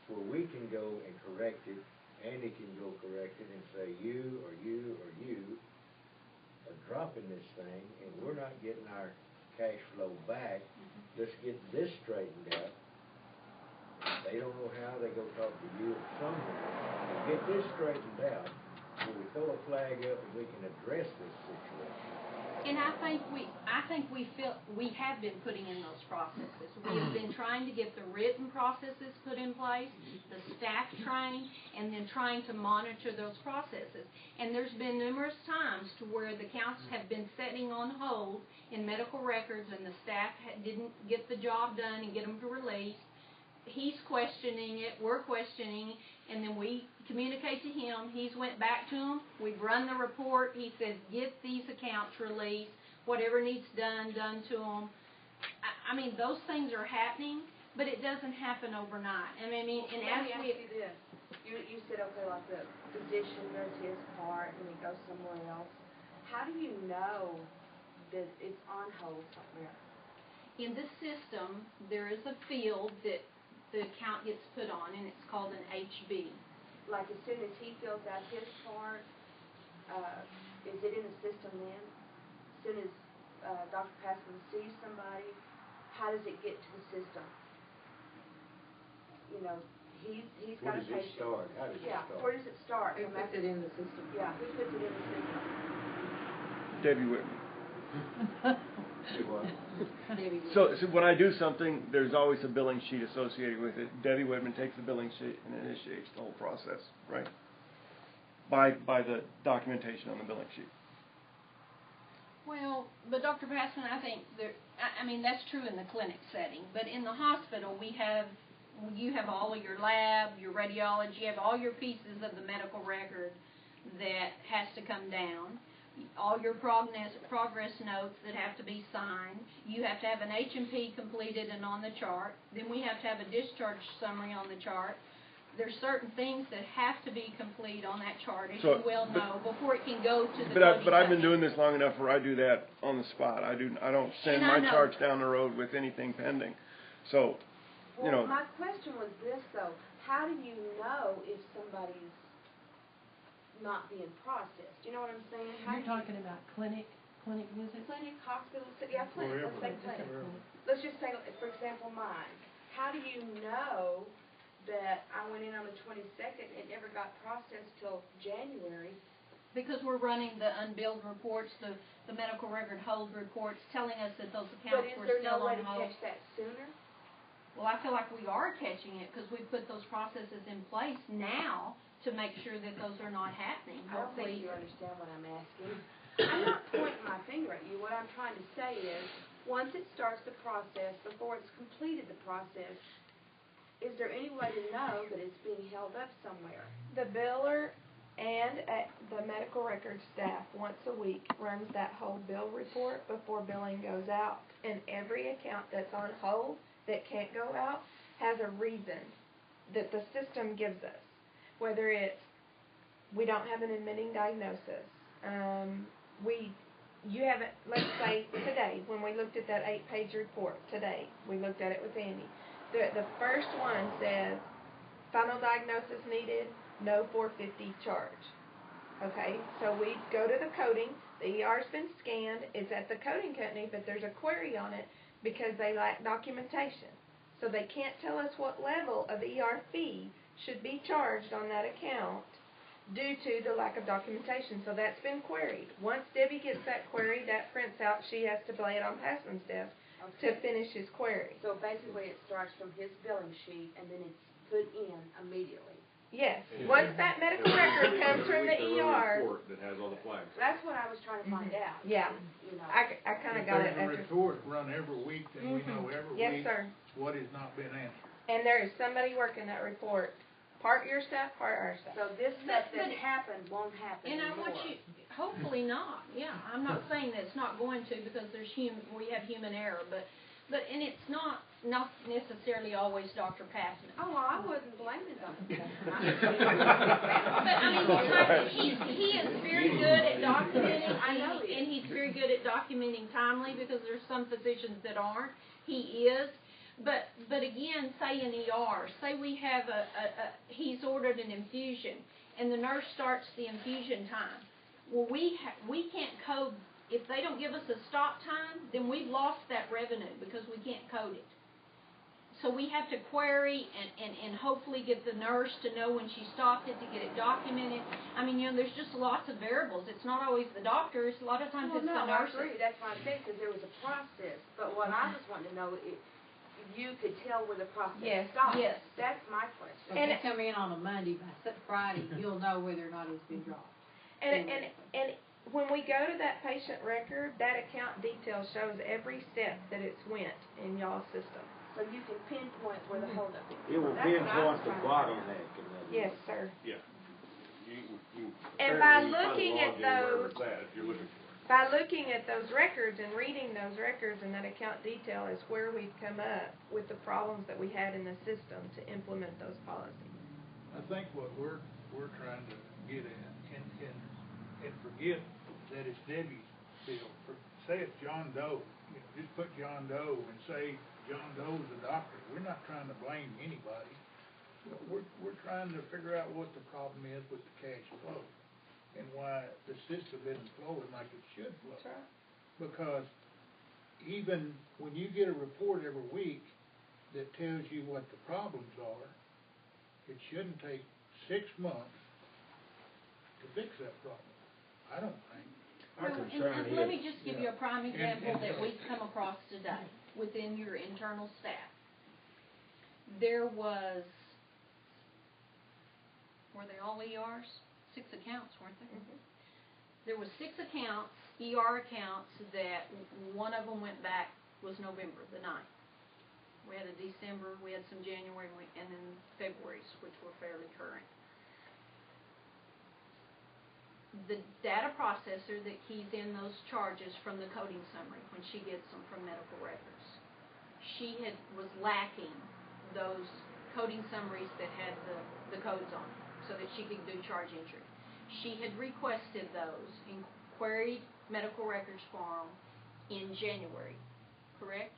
where we can go and correct it, Andy can go correct it and say, you or you or you are dropping this thing and we're not getting our cash flow back. Let's get this straightened out. They don't know how, they go talk to you or someone. Get this straightened out, so we throw a flag up and we can address this situation. and I think we have been putting in those processes. We have been trying to get the written processes put in place, the staff trained, and then trying to monitor those processes. And there's been numerous times to where the accounts have been sitting on hold in medical records, and the staff didn't get the job done and get them to release. He's questioning it, we're questioning, and then we communicate to him. He's went back to him. We've run the report. He says, get these accounts released. Whatever needs done to them. I mean, those things are happening, but it doesn't happen overnight. And I mean, and Let as me ask we... you this. You said, okay, like the physician does his part and he goes somewhere else. How do you know that it's on hold somewhere? In this system, there is a field that the account gets put on, and it's called an HB. Like as soon as he fills out his part, is it in the system then? As soon as Dr. Passman sees somebody, how does it get to the system? You know, he's got Where a does it patient. start? How does it start? Where does it start? Who puts it in the system? Yeah, who puts it in the system? Debbie Whitman. Do what? Debbie. So when I do something, there's always a billing sheet associated with it. Debbie Whitman takes the billing sheet and initiates the whole process, right? By the documentation on the billing sheet. Well, but Dr. Passman, I think I mean, that's true in the clinic setting, but in the hospital, you have all of your lab, your radiology, you have all your pieces of the medical record that has to come down, all your progress notes that have to be signed. You have to have an H&P completed and on the chart. Then we have to have a discharge summary on the chart. There's certain things that have to be complete on that chart, as you well know, before it can go to the coding But I've been company. doing this long enough where I do that on the spot. I don't send And I my know. charts down the road with anything pending. So, you know. My question was this though: how do you know if somebody's not being processed? You know what I'm saying? You're talking about clinic visits? Clinic, hospital, yeah, clinic. Let's say clinic. Let's just say, for example, mine. How do you know that I went in on the 22nd and never got processed till January? Because we're running the unbilled reports, the medical record hold reports, telling us that those But accounts is were there still no way on to hold. catch that sooner? Well, I feel like we are catching it because we put those processes in place now to make sure that those are not happening. I don't think Hopefully, you understand what I'm asking. I'm not pointing my finger at you. What I'm trying to say is, once it starts the process, before it's completed the process, is there any way to know that it's being held up somewhere? The biller and the medical records staff once a week runs that whole bill report before billing goes out. And every account that's on hold that can't go out has a reason that the system gives us. Whether it's we don't have an admitting diagnosis, you haven't, let's say today, when we looked at that 8-page report today, we looked at it with Andy. The first one says, final diagnosis needed, no 450 charge. Okay, so we go to the coding, the ER's been scanned, it's at the coding company, but there's a query on it because they lack documentation. So they can't tell us what level of ER fee should be charged on that account due to the lack of documentation. So that's been queried. Once Debbie gets that query, that prints out, she has to lay it on Passman's desk to finish his query. So basically it starts from his billing sheet and then it's put in immediately. Yes. Once that medical record comes from the ER, report that has all the flags. That's what I was trying to find out. Yeah. You know. I kinda got it If there's a after. report run every week, then we know every Yes, week sir. what has not been answered. And there is somebody working that report, part your staff, part our staff. So this stuff that But- happened won't happen And I anymore. want you, hopefully not, yeah, I'm not saying that it's not going to, because we have human error, but, and it's not necessarily always Dr. Passman. Oh, well, I wouldn't blame it on But, I mean, he is very good at documenting, I know he is. and he's very good at documenting timely, because there's some physicians that aren't. He is, but again, say an ER, say we have he's ordered an infusion, and the nurse starts the infusion time. Well, we can't code, if they don't give us a stop time, then we've lost that revenue, because we can't code it. So we have to query and hopefully get the nurse to know when she stopped it, to get it documented. I mean, there's just lots of variables. It's not always the doctors. A lot of times Well, it's no, the I nurses. agree. That's why I said, because there was a process. But what I was wanting to know, if you could tell where the process Yes, stopped. yes. That's my question. If they come in on a Monday, by Friday, you'll know whether or not it's been dropped. And when we go to that patient record, that account detail shows every step that it's went in y'all's system. So you can pinpoint where the holdup is. It will That's what I was pinpoint the trying to find out. bottleneck in that. Yes, sir. Yeah. You And by apparently you find a looking at login wherever those- it's at, if you're looking for it. By looking at those records and reading those records and that account detail is where we've come up with the problems that we had in the system to implement those policies. I think what we're trying to get at, and forget that it's Debbie's bill. Say it's John Doe, just put John Doe and say John Doe's the doctor. We're not trying to blame anybody. We're trying to figure out what the problem is with the cash flow and why the system isn't flowing like it should flow. That's right. Because even when you get a report every week that tells you what the problems are, it shouldn't take 6 months to fix that problem. I don't think. Our Well, concern and let is- me just give you a prime example that we've come across today within your internal staff. There were they all ERs? 6 accounts, weren't there? Mhm. There was 6 accounts, ER accounts, that one of them went back, was November the 9th. We had a December, we had some January, and then February's, which were fairly current. The data processor that keys in those charges from the coding summary, when she gets them from medical records, was lacking those coding summaries that had the codes on them, so that she could do charge entry. She had requested those and queried medical records for them in January, correct?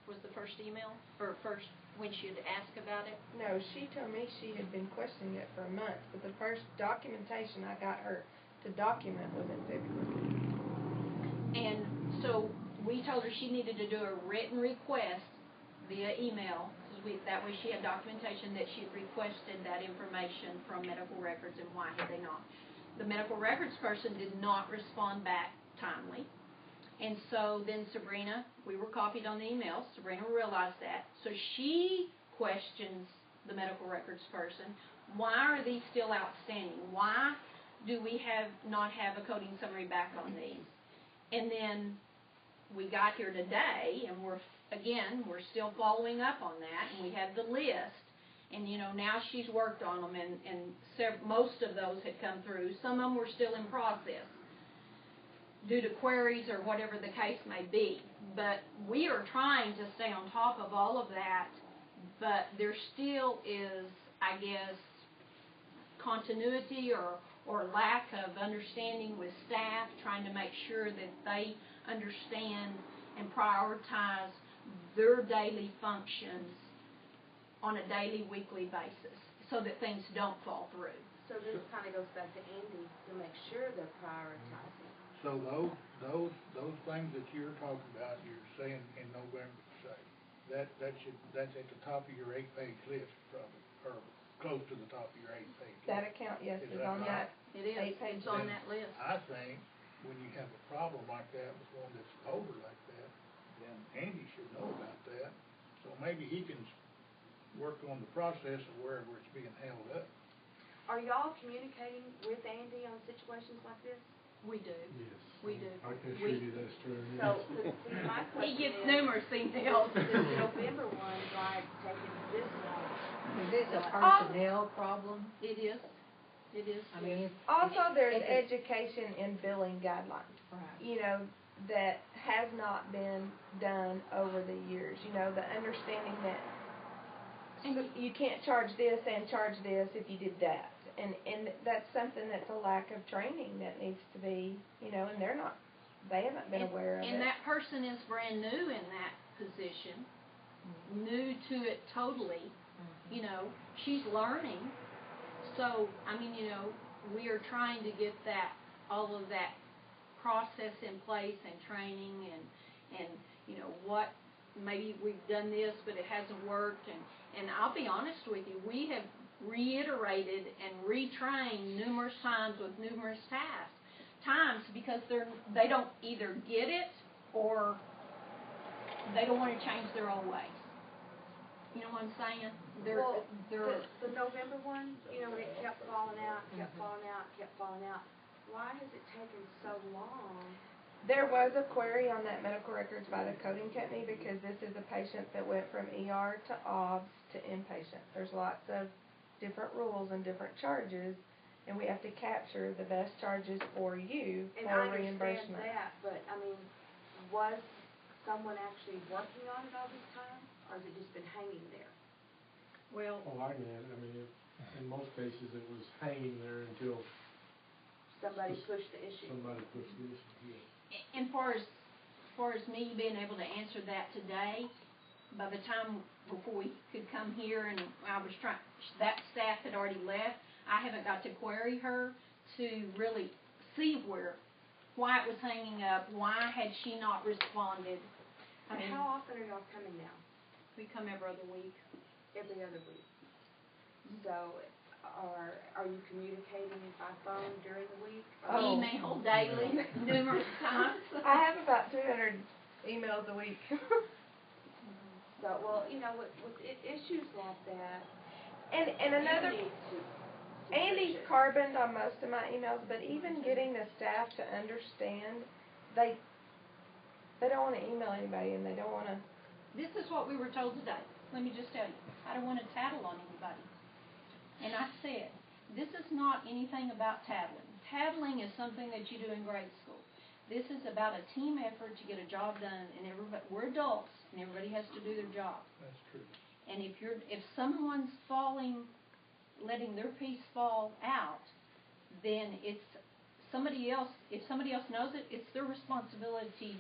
Was the first email, or first when she had asked about it? No, she told me she had been questioning it for a month, but the first documentation I got her to document was in February. And so we told her she needed to do a written request via email, that way she had documentation that she had requested that information from medical records, and why had they not. The medical records person did not respond back timely, and so then Sabrina, we were copied on the email, Sabrina realized that, so she questions the medical records person, why are these still outstanding? Why do we not have a coding summary back on these? And then we got here today, and we're still following up on that, and we have the list, and now she's worked on them, and most of those had come through. Some of them were still in process due to queries or whatever the case may be. But we are trying to stay on top of all of that, but there still is, I guess, continuity or lack of understanding with staff, trying to make sure that they understand and prioritize their daily functions on a daily, weekly basis, so that things don't fall through. So this kind of goes back to Andy to make sure they're prioritizing. So those things that you're talking about, you're saying in November, say, that's at the top of your 8-page list, probably, or close to the top of your 8-page list. That account, yes, Is is that on right? that. It is, 8 pages. it's on that list. I think when you have a problem like that with one that's older like that, then Andy should know about that. So maybe he can work on the process of wherever it's being held up. Are y'all communicating with Andy on situations questions like this? We do. Yes. We do. I can We- assure you that's true. So, see, my He question gets is, numerous emails. this November one, do I take it this long? Is this a personnel problem? It is. It is. I mean, Also, there's it's a- education in billing guidelines, Right. you know, that has not been done over the years. You know, the understanding that you can't charge this and charge this if you did that. And that's something that's a lack of training that needs to be, you know, and they haven't been aware of it. And that person is brand new in that position, new to it totally. You know, she's learning. So, I mean, you know, we are trying to get all of that process in place and training and you know, what, maybe we've done this, but it hasn't worked. And I'll be honest with you, we have reiterated and retrained numerous times with numerous times because they don't either get it or they don't want to change their old ways. You know what I'm saying? Well, the November one, you know, it kept falling out, kept falling out, kept falling out. Why has it taken so long? There was a query on that medical records by the coding company because this is a patient that went from ER to OBS to inpatient. There's lots of different rules and different charges, and we have to capture the best charges for you And for I reimbursement. understand that, but, I mean, was someone actually working on it all this time, or has it just been hanging there? Well, Oh, I get it. I mean, in most cases, it was hanging there until Somebody pushed the issue. somebody pushed the issue, yes. and far as me being able to answer that today, by the time before we could come here and I was that staff had already left, I haven't got to query her to really see why it was hanging up, why had she not responded. I mean, How often are y'all coming now? we come every other week. Every other week. So, are you communicating by phone during the week? Oh. Email daily, numerous times. I have about 200 emails a week. So, well, you know, with issues like that, and another, you need to Andy's push it. carboned on most of my emails, but even getting the staff to understand, they don't want to email anybody and they don't want to. This is what we were told today. Let me just tell you, I don't want to tattle on anybody. And I said, this is not anything about tattling. Tattling is something that you do in grade school. This is about a team effort to get a job done, and we're adults, and everybody has to do their job. That's true. And if someone's letting their piece fall out, then it's somebody else. If somebody else knows it, it's their responsibility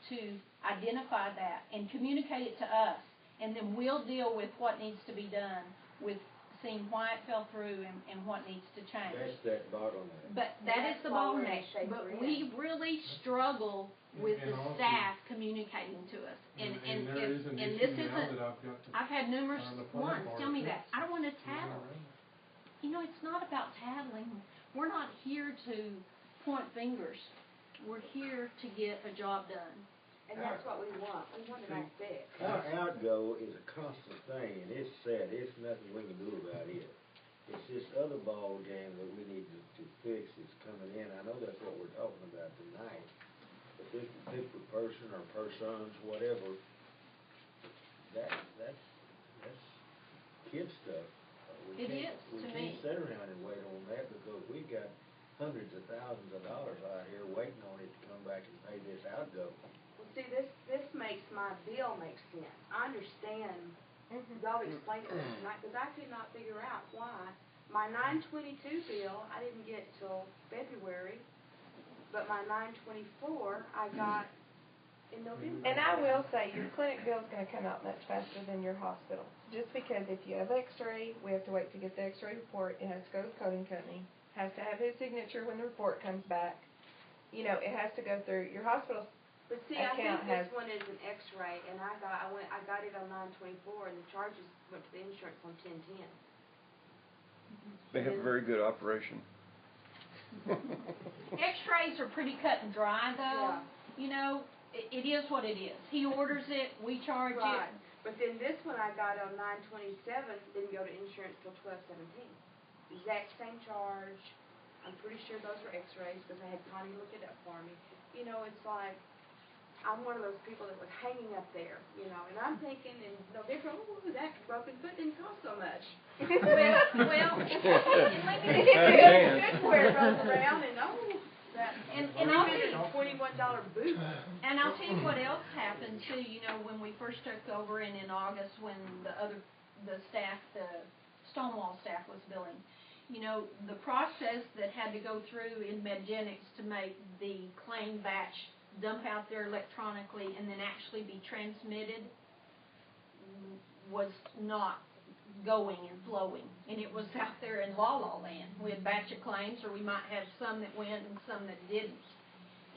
to identify that and communicate it to us, and then we'll deal with what needs to be done with seeing why it fell through and what needs to change. That's that bottleneck. But that is the That's why we're in bottleneck. shape But we're we really struggle with And the also- staff communicating to us. And there is an and issue this now isn't. that I've got to. I've had numerous find the plan ones for tell it, me too. that. I don't want to tattle. You know, it's not about tattling. We're not here to point fingers. We're here to get a job done. And that's what we want. We want it all fixed. Our outgo is a constant thing, and it's sad. It's nothing we can do about it. It's this other ball game that we need to fix is coming in. I know that's what we're talking about tonight. But this particular person or persons, whatever, that's kid stuff. It is, We to can't me. sit around and wait on that because we got hundreds of thousands of dollars out here waiting on it to come back and pay this outgo. Well, see, this makes my bill make sense. I understand. Y'all explained it tonight because I could not figure out why my 9/22 bill I didn't get till February, but my 9/24 I got in November. And I will say, your clinic bill is going to come out much faster than your hospital. Just because if you have X-ray, we have to wait to get the X-ray report. It has to go to the coding company. Has to have his signature when the report comes back. You know, it has to go through your hospital. But see, I think account this has- one is an X-ray, and I got it on 9/24, and the charges went to the insurance on 10/10. They have a very good operation. X-rays are pretty cut and dry, though. Yeah. You know, it is what it is. He orders it, we charge Right. it. But then this one I got on 9/27 didn't go to insurance till 12/17. Exact same charge. I'm pretty sure those were x-rays, because I had Connie look it up for me. You know, it's like, I'm one of those people that was hanging up there, you know, and I'm thinking, and no different, oh, that broken foot didn't cost so much. well, and let me Chance. good where it rolls around, and oh, that, And I'll tell you, $21 boot. and I'll tell you what else happened too, you know, when we first took over and in August when the Stonewall staff was billing. You know, the process that had to go through in Medgenics to make the claim batch dump out there electronically and then actually be transmitted was not going and flowing. And it was out there in la-la land. We had batch of claims, or we might have some that went and some that didn't.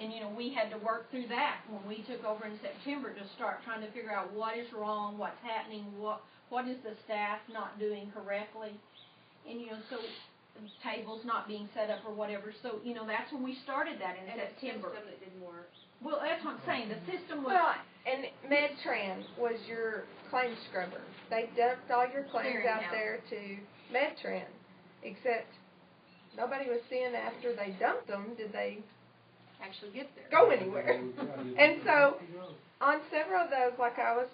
And, you know, we had to work through that when we took over in September to start trying to figure out what is wrong, what's happening, what is the staff not doing correctly. And, you know, so tables not being set up or whatever. So, you know, that's when we started that in September. And a system that didn't work. Well, that's what I'm saying. The system was... Well, and Medtran was your claim scrubber. They dumped all your claims out there to Medtran, except nobody was seeing after they dumped them, did they actually get there. go anywhere? And so, on several of those, like I was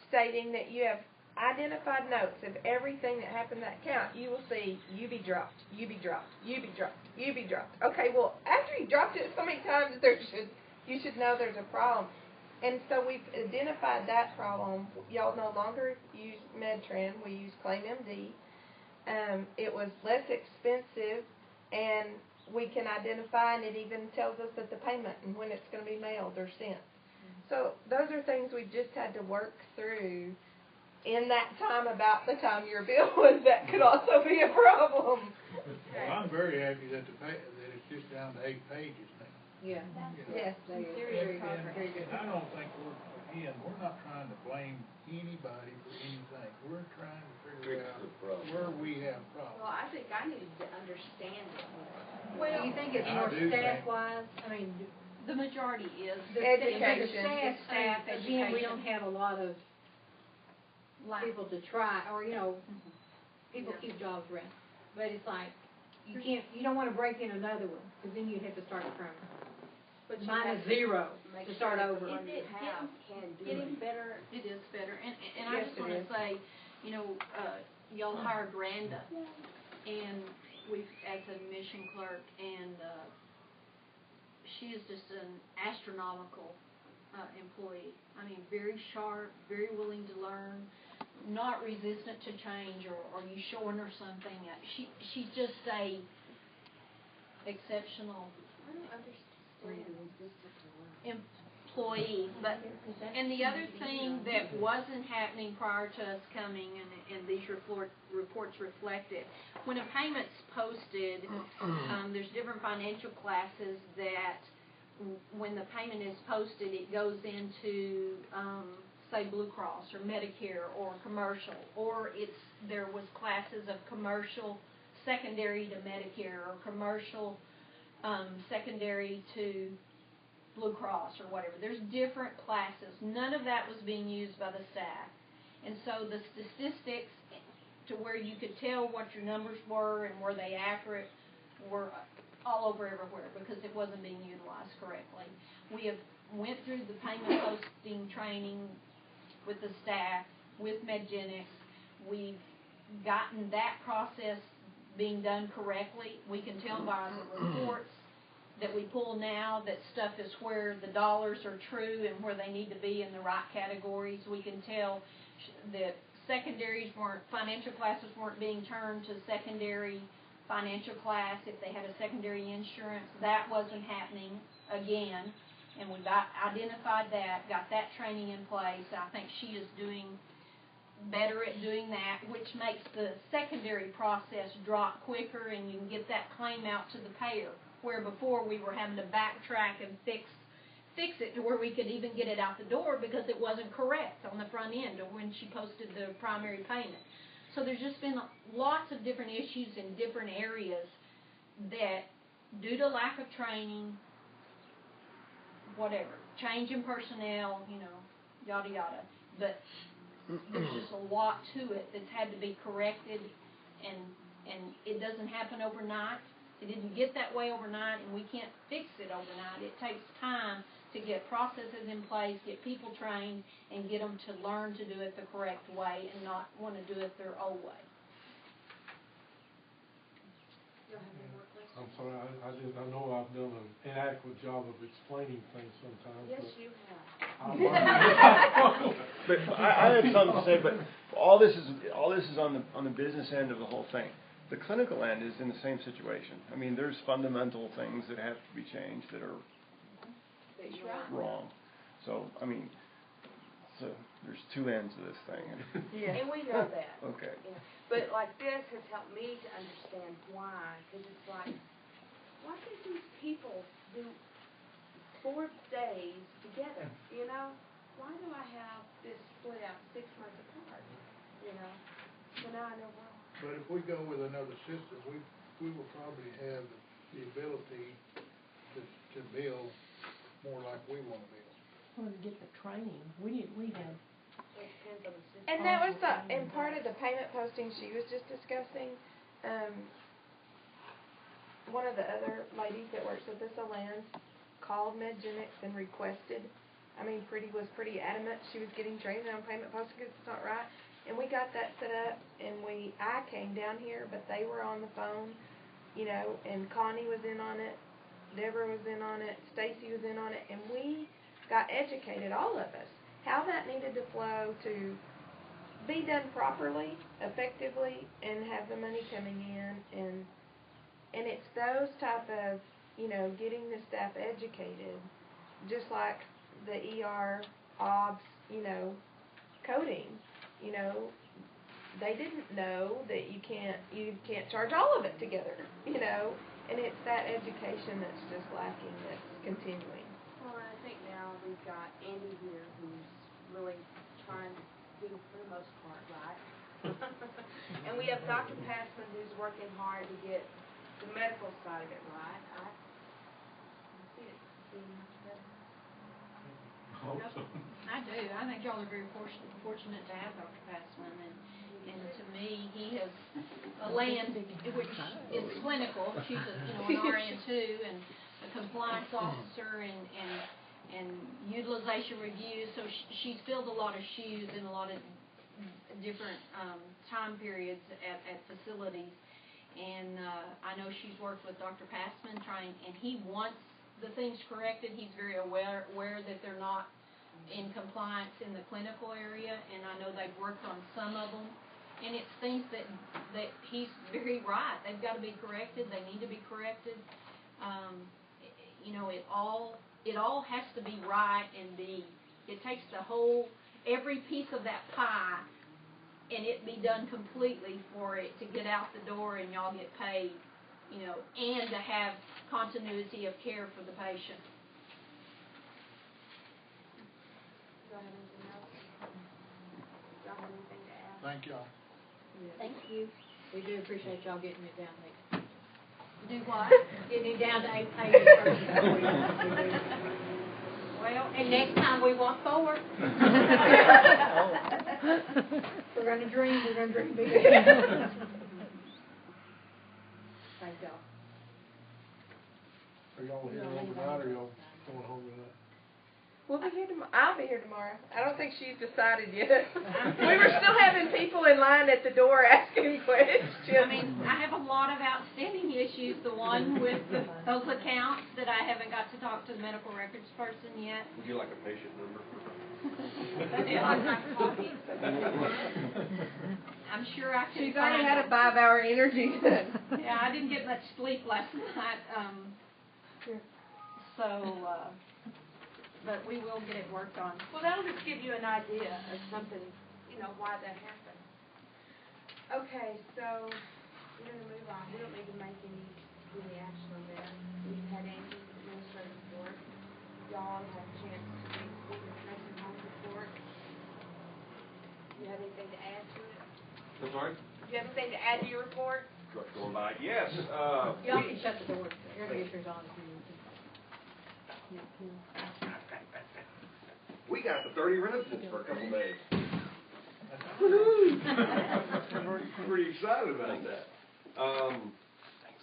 stating, that you have identified notes of everything that happened in that count, you will see UB dropped, UB dropped, UB dropped, UB dropped. Okay, well, after you dropped it so many times, you should know there's a problem. And so we've identified that problem. Y'all no longer use Medtran. We use ClaimMD. It was less expensive, and we can identify, and it even tells us that the payment and when it's going to be mailed or sent. So those are things we just had to work through in that time, about the time your bill was. That could also be a problem. Well, I'm very happy that that it's just down to 8 pages now. Yeah. Yes. Very good. Very good. And I don't think we're not trying to blame anybody for anything. We're trying to figure Fix out the problem. where we have Well, problems. I think I needed to understand it more. Do you think it's I more do think- staff-wise? I mean, The majority is. Education. The staff, again, we don't Education. have a lot of Like- people to try, or, you know, people Yeah. keep jobs around. But it's like, you don't wanna break in another one, because then you'd have to start from But you minus have to zero make to sure start that over. the one you have can do Getting it. better, it is better, and I Yes, just it wanna is. say, you know, y'all hired Randa, and as a mission clerk, and, she is just an astronomical, employee. I mean, very sharp, very willing to learn, not resistant to change, or you showing her something, she's just a exceptional I don't understand this employee, but, and the other thing that wasn't happening prior to us coming, and these reports reflect it, when a payment's posted, there's different financial classes that, when the payment is posted, it goes into, say, Blue Cross, or Medicare, or commercial, or there was classes of commercial secondary to Medicare, or commercial, secondary to Blue Cross or whatever. There's different classes. None of that was being used by the staff. And so the statistics, to where you could tell what your numbers were and were they accurate, were all over everywhere, because it wasn't being utilized correctly. We have went through the payment posting training with the staff, with Medgenics. We've gotten that process being done correctly. We can tell by the reports that we pull now that stuff is where the dollars are true and where they need to be in the right categories. We can tell that financial classes weren't being turned to secondary financial class if they had a secondary insurance. That wasn't happening again, and we've identified that, got that training in place. I think she is doing better at doing that, which makes the secondary process drop quicker, and you can get that claim out to the payer, where before we were having to backtrack and fix it to where we could even get it out the door because it wasn't correct on the front end or when she posted the primary payment. So there's just been lots of different issues in different areas that, due to lack of training, whatever, change in personnel, you know, yada yada, but there's just a lot to it that's had to be corrected, and it doesn't happen overnight. It didn't get that way overnight, and we can't fix it overnight. It takes time to get processes in place, get people trained, and get them to learn to do it the correct way and not want to do it their old way. I'm sorry, I know I've done an inadequate job of explaining things sometimes. Yes, but you have. But I have something to say, but all this is on the business end of the whole thing. The clinical end is in the same situation. I mean, there's fundamental things that have to be changed that are That's right. wrong. So, I mean, there's two ends to this thing. Yeah. And we know that. Okay. Yeah. But like this has helped me to understand why, because it's like, why can't these people do 4 days together, you know? Why do I have this split out 6 months apart, you know? So now I know why. But if we go with another system, we will probably have the ability to bill more like we want to bill. Well, to get the training, we had. It depends on the system. And that was and part of the payment posting she was just discussing, one of the other ladies that works with us, Alans, called Medgenics and requested, was pretty adamant she was getting trained on payment posting because it's not right. And we got that set up, and I came down here, but they were on the phone, you know, and Connie was in on it, Deborah was in on it, Stacy was in on it, and we got educated, all of us, how that needed to flow to be done properly, effectively, and have the money coming in, and it's those type of, you know, getting the staff educated, just like the ER, OBS, you know, coding, you know, they didn't know that you can't charge all of it together, you know, and it's that education that's just lacking, that's continuing. Well, I think now we've got Andy here who's really trying to do for the most part right. And we have Dr. Passman who's working hard to get the medical side of it right. I see it being better. I do. I think y'all are very fortunate to have Dr. Passman, and to me, he has a land which is clinical. She's an RN too, and a compliance officer, and utilization review. So she's filled a lot of shoes in a lot of different time periods at facilities. And I know she's worked with Dr. Passman and he wants the things corrected. He's very aware that they're not in compliance in the clinical area, and I know they've worked on some of them. And it's things that he's very right. They've got to be corrected. They need to be corrected. You know, it all has to be right and it takes every piece of that pie and it be done completely for it to get out the door and y'all get paid, you know, and to have continuity of care for the patient. Do I have anything else? Do I have anything to add? Thank y'all. Yeah. Thank you. We do appreciate y'all getting it down there. Do what? Getting it down to 8 pages first. Well, and next time we want 4. We're gonna dream big. Thank y'all. Are y'all here overnight, or y'all going home tonight? We'll be here tomorrow. I'll be here tomorrow. I don't think she's decided yet. We were still having people in line at the door asking questions. I mean, I have a lot of outstanding issues. The one with those accounts that I haven't got to talk to the medical records person yet. Would you like a patient number? Yeah, I'd like a copy. I'm sure I can. She's already had a 5-hour energy. Yeah, I didn't get much sleep last night. But we will get it worked on. Well, that'll just give you an idea of something, you know, why that happened. Okay, so we're going to move on. We don't need to make any action on that. We've had Angie's administrative report. Y'all have a chance to read the nursing home report. Do you have anything to add to it? I'm sorry? Do you have anything to add to your report? Truck going by. Yes. Y'all can shut the door. Air conditioner's on if you need to. We got the 30 residents for a couple days. Pretty excited about that.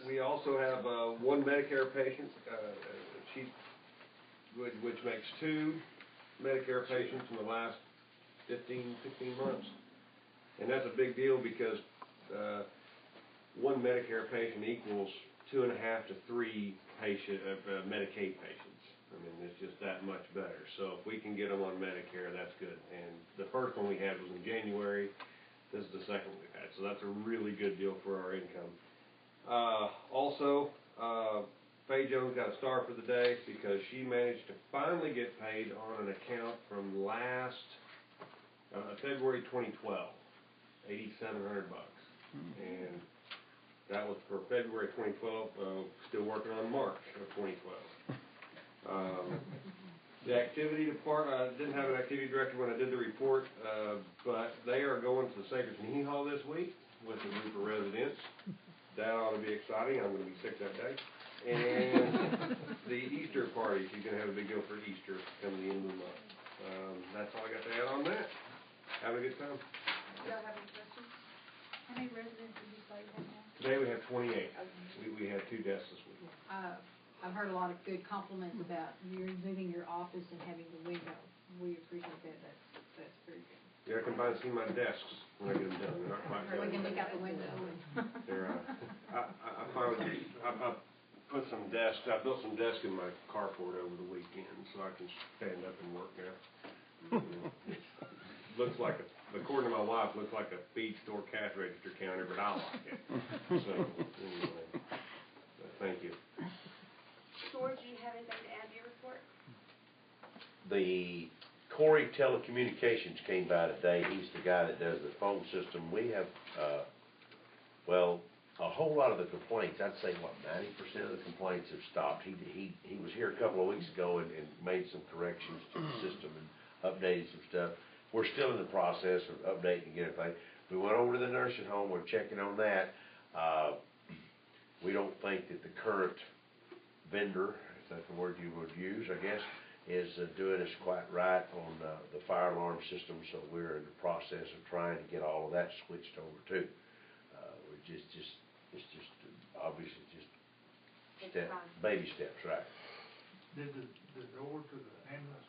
We also have, one Medicare patient, which makes 2 Medicare patients in the last 15, 16 months. And that's a big deal because, one Medicare patient equals 2.5 to 3 Medicaid patients. I mean, it's just that much better. So if we can get them on Medicare, that's good. And the first one we had was in January. This is the second one we've had. So that's a really good deal for our income. Also, Faye Jones got a star for the day because she managed to finally get paid on an account from last February 2012, $8,700, and that was for February 2012. Still working on March of 2012. The activity department, I didn't have an activity director when I did the report, but they are going to the Sacred Knee Hall this week with a group of residents. That ought to be exciting. I'm going to be sick that day. And the Easter party, she's going to have a big deal for Easter coming the end of the month. That's all I got to add on that. Having a good time. Do y'all have any questions? How many residents did you say you have now? Today we have 28. We had 2 deaths this week. I've heard a lot of good compliments about you moving your office and having the window. We appreciate that. That's pretty good. Yeah, I can finally see my desks when I get them done. They're not quite done. We can look out the window and. They're, I finally, I put some desks, I built some desks in my carport over the weekend so I can stand up and work now. Looks like, according to my wife, looks like a feed store cash register counter, but I like it. So, anyway, thank you. George, do you have anything to add to your report? The Corey Telecommunications came by today. He's the guy that does the phone system. We have, a whole lot of the complaints, I'd say, 90% of the complaints have stopped. He was here a couple of weeks ago and made some corrections to the system and updated some stuff. We're still in the process of updating everything. We went over to the nursing home. We're checking on that. We don't think that the current vendor, if that's the word you would use, I guess, is doing us quite right on the fire alarm system, so we're in the process of trying to get all of that switched over too. We're it's just obviously just baby steps, right? Did the door to the ambulance?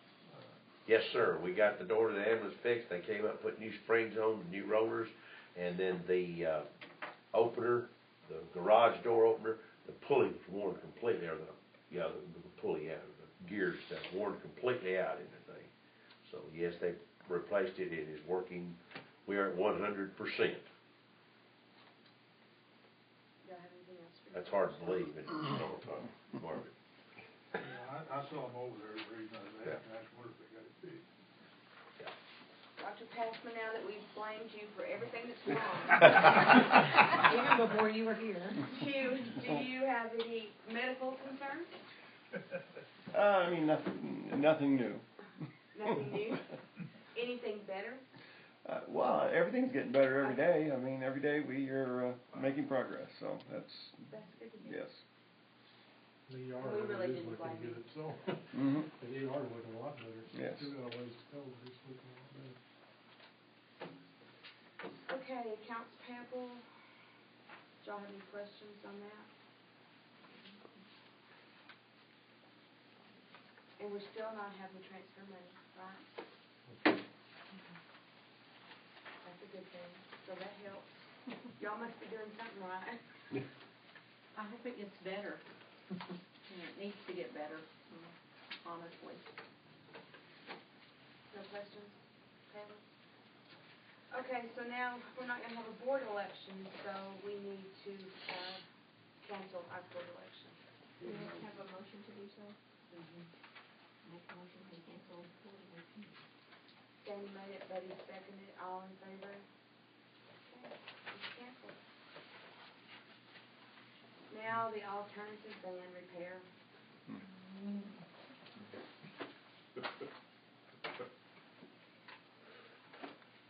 Yes, sir. We got the door to the ambulance fixed. They came up, put new springs on, new rollers, and then the opener, the garage door opener, the pulley was worn completely, or the pulley out, the gear stuff worn completely out in the thing. So yes, they replaced it. It is working. We are at 100%. That's hard to believe in Marvin. Yeah, I saw them over there. The reason I was asking, I just wondered if they got it fixed. Dr. Passman, now that we've blamed you for everything that's wrong. Even before you were here. Do you have any medical concerns? I mean, nothing new. Nothing new? Anything better? Well, everything's getting better every day. I mean, every day we are making progress, so that's good to hear. yes. The ER We really is didn't looking blame good, so. Mm-hmm. The ER is looking a lot better. So Yes. still got a ways to go, but it's looking a lot better. Okay, accounts payable. Do y'all have any questions on that? And we're still not having to transfer money, right? That's a good thing. So that helps. Y'all must be doing something right. I hope it gets better. It needs to get better, honestly. No questions? Taylor? Okay, so now we're not going to have a board election, so we need to cancel our board election. Do we have a motion to do so? Make a motion to cancel board election. Sandy made it, Betty seconded it, all in favor? Okay, it's canceled. Now the alternative van repair.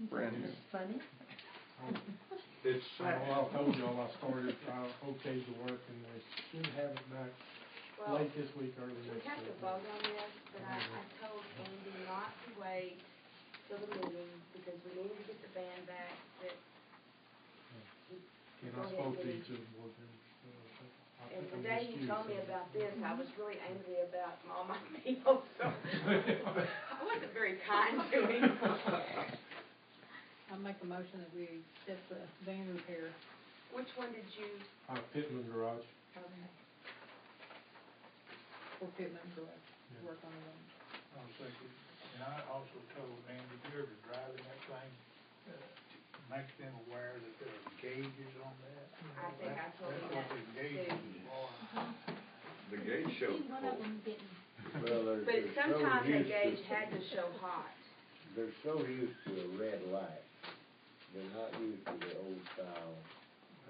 Brand new. It's funny. It's, Well, I told y'all I started, okayed the work, and they should have it back Well, late this week, early we next have to week. vote on this, but I told Andy not to wait till the meeting because we need to get the van back that. And I spoke to each of the board members, so I think And the day you told me about this, I was really angry about all my people, so I wasn't very kind to him. I'll make a motion that we accept the van repair. Which one did you, Pittman Garage. okay. For Pittman Garage, Yeah. work on the van. I'll second. And I also told Andy, if you're ever driving that thing, make them aware that there are gauges on that. I think I told you That's what that the gauges too. are. The gauge show. One of them didn't. Well, But they're so sometimes that used gauge to, had to show hot. they're so used to a red light. They're not used to the old style.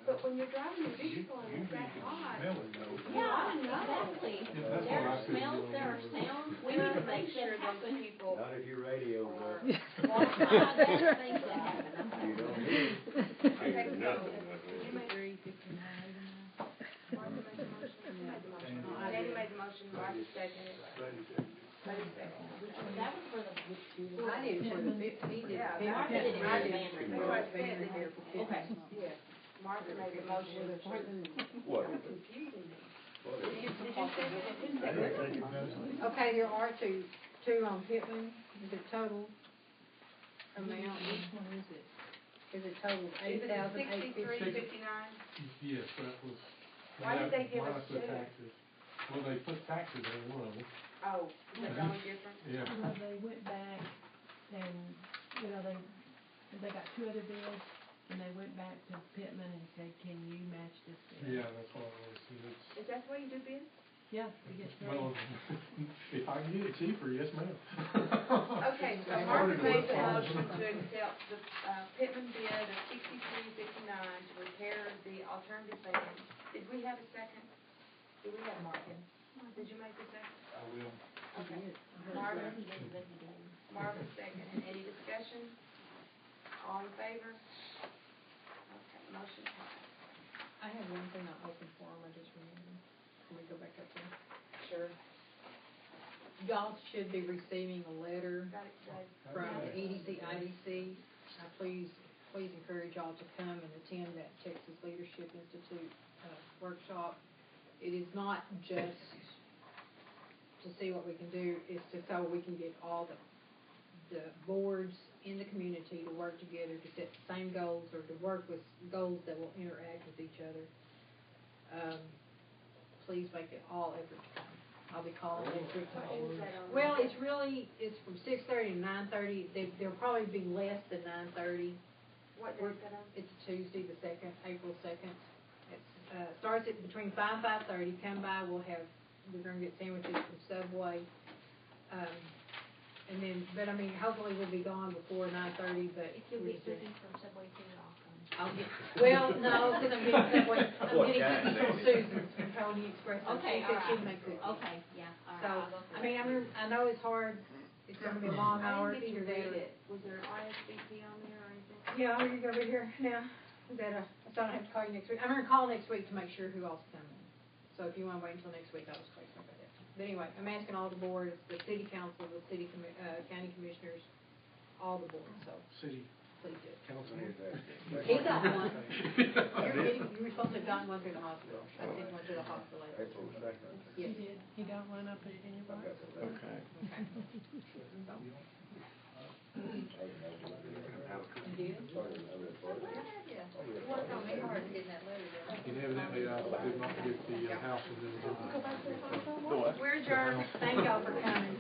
But when you're driving your vehicle and it's that hot, Smell it though. Yeah, exactly. that's There what are I couldn't smells, get there on are board. sounds, we there need are to make things sure that those happen. people Not if your radio's are. up. There are things that happen. You don't hear it. Okay, so, Nothing. did you make, 359. Martha made the motion? Who made the motion? No, I Sandy did. made the motion, Martha seconded it. Buddy said, Buddy seconded it. That was for the. I did it for the fifth, he did. Yeah, Pittman. Martha did it for I the did van it repair. for the van repair for Pittman. Okay. Yeah, Martha made the motion. What? You're confusing me. What Did is you second it? Who I seconded didn't it? think it was. Okay, there are two on Pittman, is it total amount? Which one is it? Is it total Is it $8,850? 63.59? Yes, that was. Why did they give us minus the two? taxes. Well, they put taxes on one of them. Oh, is that the only difference? Yeah. Well, they went back and, you know, they got two other bids, and they went back to Pittman and said, can you match this bid? Yeah, that's what I was, it's, Is that the way you do bids? Yeah, you get three. well, if I can get it cheaper, yes, ma'am. Okay, so It's Martha harder to made the find. motion to accept the Pittman bid of $63.59 to repair the alternative van. Did we have a second? Did we have Marvin? Did you make the second? I will. Okay. Marvin, Marvin second. Any discussion? All in favor? Okay, motion passed. I have one thing on open forum, I just remembered. Can we go back up there? Sure. Y'all should be receiving a letter Got it, got it. from the EDC, IDC. Please encourage y'all to come and attend that Texas Leadership Institute workshop. It is not just to see what we can do, it's to so we can get all the boards in the community to work together to set the same goals or to work with goals that will interact with each other. Please make it all effort to come. I'll be calling next week to What is that on? well, it's from 6:30 to 9:30. There'll probably be less than 9:30. What day is that on? It's Tuesday, the 2nd, April 2nd. It starts at between 5 and 5:30. Come by, we're gonna get sandwiches from Subway. And then, but I mean, hopefully we'll be gone before 9:30, but. If you'll get cookies from Subway too, I'll come. I'll get, well, no, because I'm getting Subway, I'm What getting kind, cookies from Sandy? Susan, from Pony Express. Okay, She said all she'd right. make cookies. Okay, yeah, all right, So, I'll go for I mean, I know it's hard, it's gonna be a long hour, I didn't either get to that read or. it. Was there an RSVP on there or anything? Yeah, are you gonna be here now? Is that so I don't have to call you next week? I'm gonna call next week to make sure who all's coming. So if you wanna wait until next week, I'll just wait about that. But anyway, I'm asking all the boards, the city council, the county commissioners, all the boards, so City please do. council. He got one. You were supposed to have gotten one through the hospital. I sent one to the hospital. April 2nd. Yes. You did, you got one up at any I got the letter. Okay. You did? Started another part. You worked on me hard getting that letter done. And evidently, I did not get the house in the. We're adjourned. Thank y'all for coming.